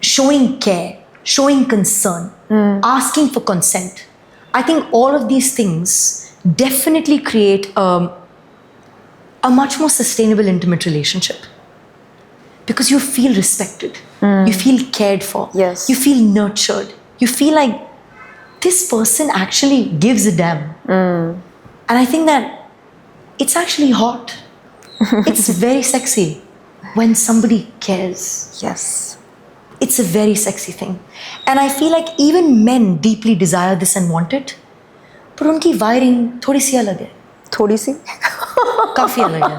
showing care, showing concern, asking for consent. I think all of these things definitely create a much more sustainable, intimate relationship. Because you feel respected, you feel cared for, Yes. you feel nurtured, you feel like this person actually gives a damn. And I think that it's actually hot. It's very sexy when somebody cares. Yes. It's a very sexy thing. And I feel like even men deeply desire this and want it. But उनकी wiring थोड़ी सी अलग है. थोड़ी सी. काफी अलग है.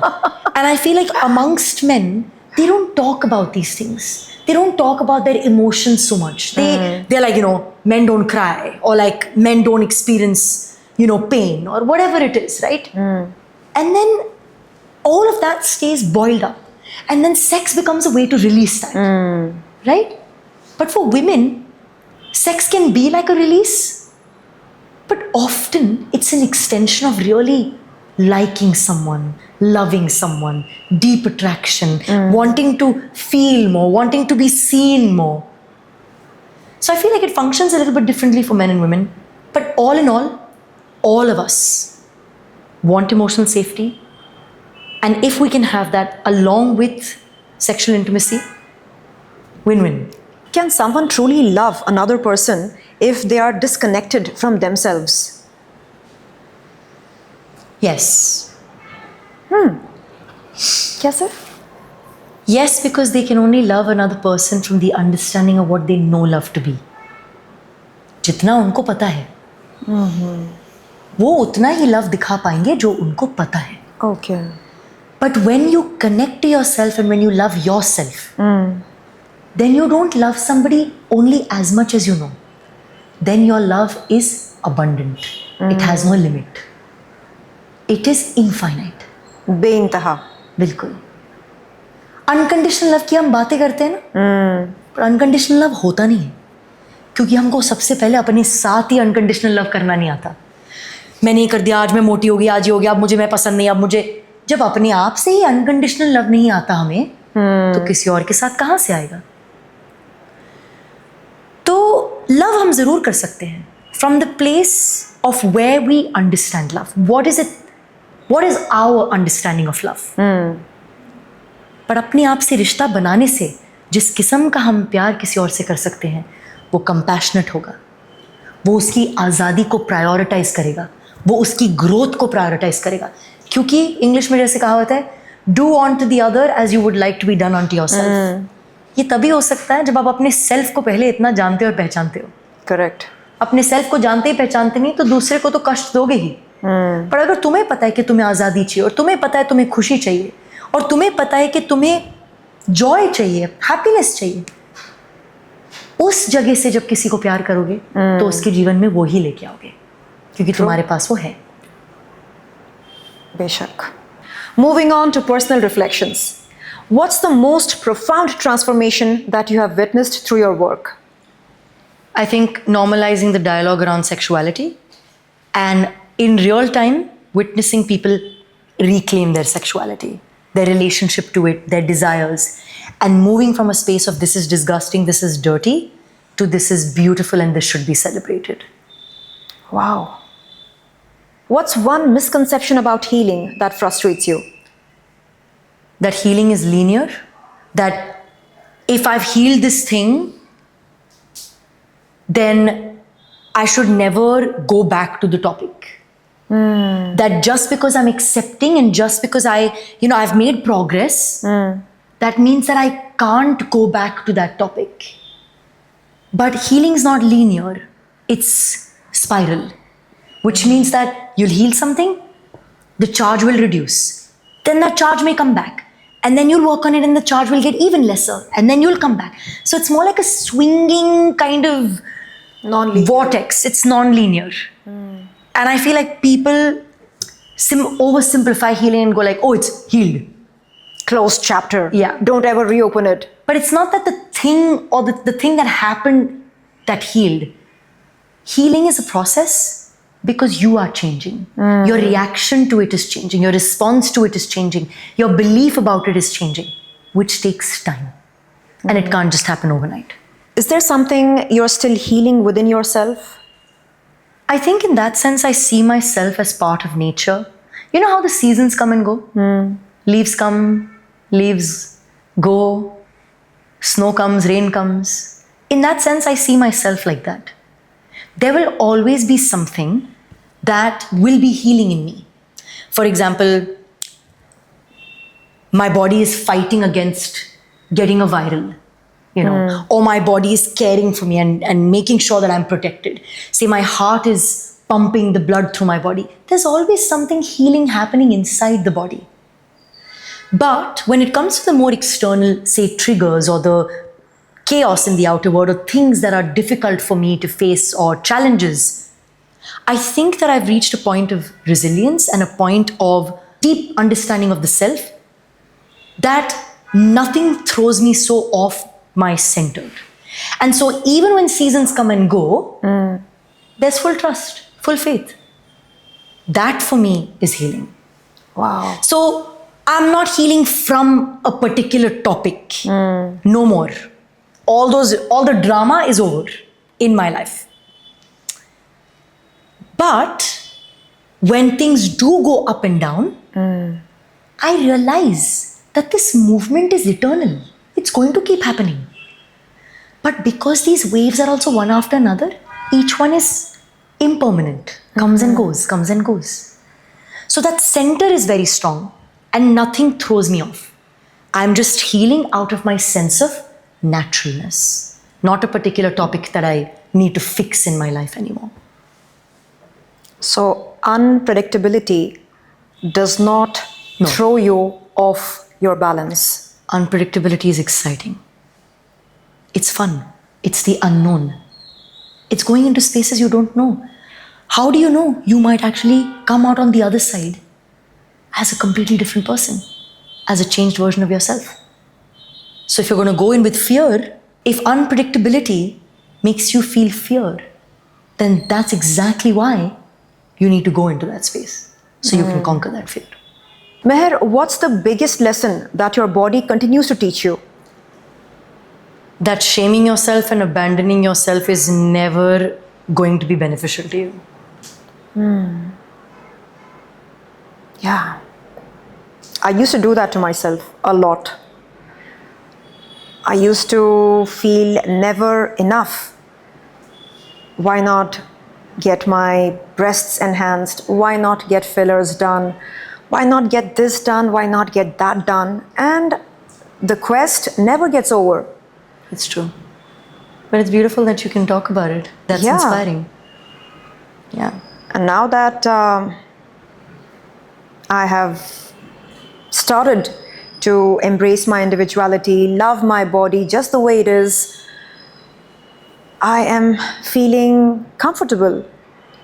And I feel like amongst men, they don't talk about these things. They don't talk about their emotions so much. They're like, you know, men don't cry, or like men don't experience, you know, pain or whatever it is, right? And then all of that stays boiled up. And then sex becomes a way to release that, right? But for women, sex can be like a release, but often it's an extension of really liking someone, loving someone, deep attraction, wanting to feel more, wanting to be seen more. So I feel like it functions a little bit differently for men and women. But all in all of us want emotional safety. And if we can have that along with sexual intimacy, win-win. Can someone truly love another person if they are disconnected from themselves? Yes. कैसे? Yes, because they can only love another person from the understanding of what they know love to be. जितना उनको पता है, वो उतना ही love दिखा पाएंगे जो उनको पता है. Okay. But when you connect to yourself and when you love yourself, then you don't love somebody only as much as you know. Then your love is abundant. It has no limit. It is infinite. बेइंतहा. बिल्कुल. Unconditional love की हम बातें करते हैं ना, पर unconditional love होता नहीं है, क्योंकि हमको सबसे पहले अपने साथ ही अनकंडीशनल लव करना नहीं आता. मैंने ये कर दिया, आज मैं मोटी हो गई, आज ये हो गया, अब मुझे मैं पसंद नहीं, अब मुझे. जब अपने आप से ही अनकंडीशनल लव नहीं आता हमें, तो किसी और के साथ कहाँ से आएगा? तो लव हम जरूर कर सकते हैं from the place of where we understand love. What is it? What is our understanding of love? पर अपने आप से रिश्ता बनाने से जिस किस्म का हम प्यार किसी और से कर सकते हैं, वो कंपैशनेट होगा, वो उसकी आज़ादी को प्रायोरिटाइज करेगा, वो उसकी ग्रोथ को प्रायोरिटाइज करेगा. क्योंकि इंग्लिश में जैसे कहा होता है, do on to the other as you would like to be done on to your self. ये तभी हो सकता है जब आप अपने सेल्फ को पहले इतना जानते और पहचानते हो. करेक्ट. अपने सेल्फ को जानते ही पहचानते नहीं तो दूसरे को तो कष्ट दोगे ही. पर अगर तुम्हें पता है कि तुम्हें आज़ादी चाहिए, और तुम्हें पता है तुम्हें खुशी चाहिए, और तुम्हें पता है कि तुम्हें जॉय चाहिए, हैप्पीनेस चाहिए, उस जगह से जब किसी को प्यार करोगे तो उसके जीवन में वो ही लेके आओगे, क्योंकि तुम्हारे पास वो है. बेशक. Moving on to personal reflections. What's the most profound transformation that you have witnessed through your work? I think normalizing the dialogue around sexuality and in real time witnessing people reclaim their sexuality, their relationship to it, their desires, and moving from a space of this is disgusting, this is dirty, to this is beautiful and this should be celebrated. Wow. What's one misconception about healing that frustrates you? That healing is linear, that if I've healed this thing, then I should never go back to the topic. That just because I'm accepting and just because I've made progress, that means that I can't go back to that topic. But healing is not linear, it's spiral, which means that you'll heal something, the charge will reduce, then that charge may come back, and then you'll work on it and the charge will get even lesser, and then you'll come back. So it's more like a swinging kind of Non-linear. vortex. It's non-linear. And I feel like people oversimplify healing and go like, oh, it's healed. closed chapter. Yeah. Don't ever reopen it. But it's not that the thing or the thing that happened that healed. Healing is a process because you are changing. Your reaction to it is changing. Your response to it is changing. Your belief about it is changing, which takes time. And it can't just happen overnight. Is there something you're still healing within yourself? I think in that sense, I see myself as part of nature. You know how the seasons come and go? Leaves come, leaves go, snow comes, rain comes. In that sense, I see myself like that. There will always be something that will be healing in me. For example, my body is fighting against getting a viral, or my body is caring for me and making sure that I'm protected. Say my heart is pumping the blood through my body. There's always something healing happening inside the body. But when it comes to the more external, say, triggers or the chaos in the outer world or things that are difficult for me to face or challenges, I think that I've reached a point of resilience and a point of deep understanding of the self that nothing throws me so off my center. And so even when seasons come and go, there's full trust, full faith. That for me is healing. Wow. So I'm not healing from a particular topic. No more. All the drama is over in my life. But when things do go up and down, I realize that this movement is eternal. It's going to keep happening. But because these waves are also one after another, each one is impermanent, comes and goes, comes and goes. So that center is very strong and nothing throws me off. I'm just healing out of my sense of naturalness, not a particular topic that I need to fix in my life anymore. So unpredictability does not throw you off your balance. Unpredictability is exciting. It's fun. It's the unknown. It's going into spaces you don't know. How do you know? You might actually come out on the other side as a completely different person, as a changed version of yourself. So if you're going to go in with fear, if unpredictability makes you feel fear, then that's exactly why you need to go into that space so you can conquer that fear. Meher, what's the biggest lesson that your body continues to teach you? That shaming yourself and abandoning yourself is never going to be beneficial to you. Yeah. I used to do that to myself a lot. I used to feel never enough. Why not get my breasts enhanced? Why not get fillers done? Why not get this done? Why not get that done? And the quest never gets over. It's true. But it's beautiful that you can talk about it. That's Yeah. inspiring. Yeah. And now that I have started to embrace my individuality, love my body just the way it is, I am feeling comfortable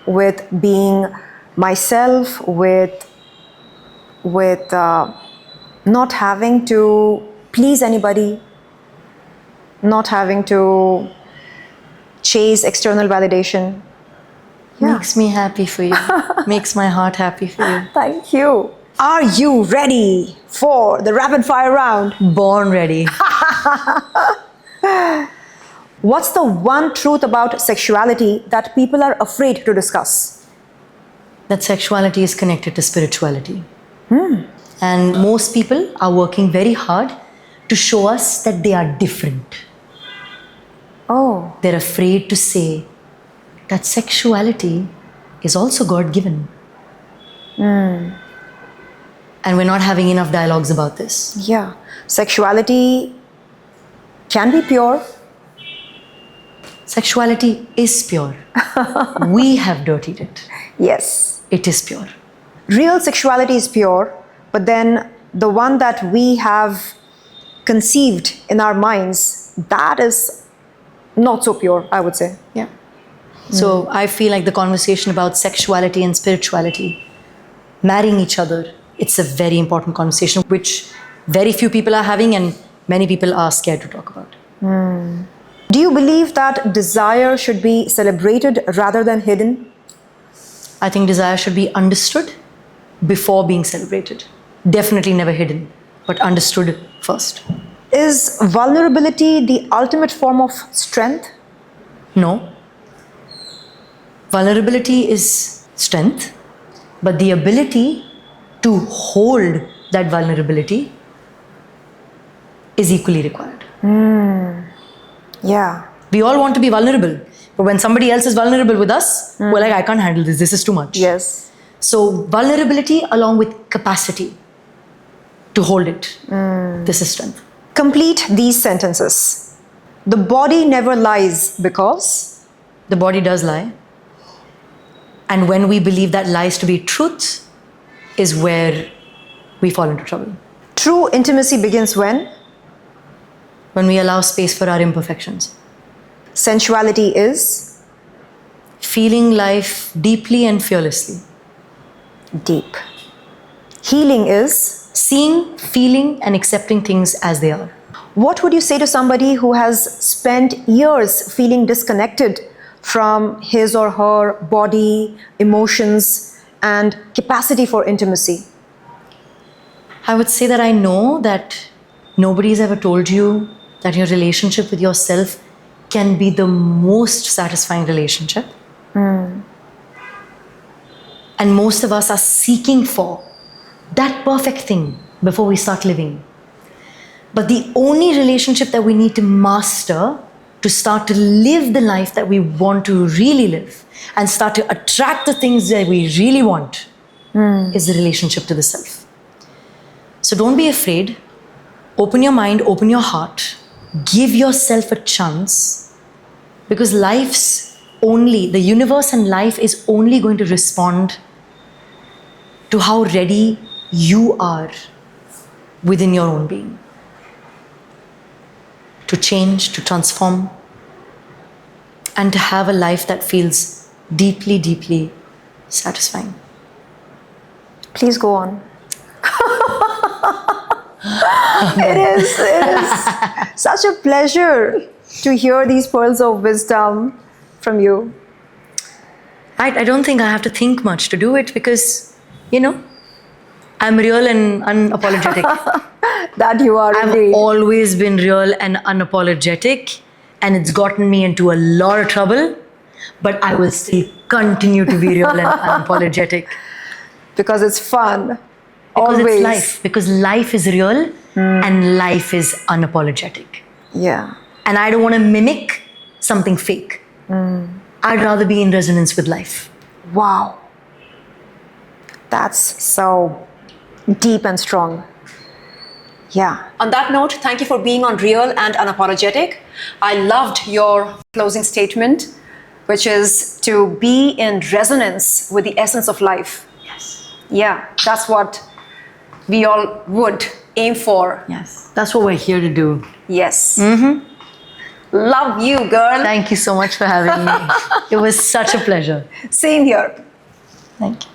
with being myself, with not having to please anybody, not having to chase external validation. Yeah. Makes me happy for you. Makes my heart happy for you. Thank you. Are you ready for the rapid fire round? Born ready. What's the one truth about sexuality that people are afraid to discuss? That sexuality is connected to spirituality. And most people are working very hard to show us that they are different. Oh, They're afraid to say that sexuality is also God-given. And we're not having enough dialogues about this. yeah. Sexuality can be pure. Sexuality is pure. We have dirtied it. Yes. It is pure. Real sexuality is pure, but then the one that we have conceived in our minds, that is not so pure, I would say. Yeah. So I feel like the conversation about sexuality and spirituality, marrying each other, it's a very important conversation which very few people are having and many people are scared to talk about. Do you believe that desire should be celebrated rather than hidden? I think desire should be understood before being celebrated. Definitely never hidden, but understood first. Is vulnerability the ultimate form of strength? No. Vulnerability is strength, but the ability to hold that vulnerability is equally required. Yeah. We all want to be vulnerable, but when somebody else is vulnerable with us, we're like, I can't handle this, this is too much. Yes. So, vulnerability along with capacity to hold it, this is strength. Complete these sentences. The body never lies because The body does lie. And when we believe that lies to be truth, is where we fall into trouble. true intimacy begins when When we allow space for our imperfections. sensuality is Feeling life deeply and fearlessly. deep. Healing is Seeing, feeling, and accepting things as they are. what would you say to somebody who has spent years feeling disconnected from his or her body, emotions, and capacity for intimacy? I would say that I know that nobody's ever told you that your relationship with yourself can be the most satisfying relationship. And most of us are seeking for that perfect thing before we start living. But the only relationship that we need to master to start to live the life that we want to really live and start to attract the things that we really want is the relationship to the self. So don't be afraid. Open your mind, open your heart, give yourself a chance, because the universe and life is only going to respond to how ready you are within your own being to change, to transform, and to have a life that feels deeply, deeply satisfying. Please go on. It is such a pleasure to hear these pearls of wisdom from you. I don't think I have to think much to do it because, I'm real and unapologetic. That you are I've indeed. always been real and unapologetic, and it's gotten me into a lot of trouble, but I will still continue to be real and unapologetic. Because it's fun. Because Always. it's life. Because life is real and life is unapologetic. Yeah. And I don't want to mimic something fake. I'd rather be in resonance with life. Wow. That's so deep and strong. Yeah. On that note, thank you for being on Real and Unapologetic. I loved your closing statement, which is to be in resonance with the essence of life. Yes. Yeah, that's what we all would aim for. Yes. That's what we're here to do. Yes. Love you, girl. Thank you so much for having me. It was such a pleasure. Same here. Thank you.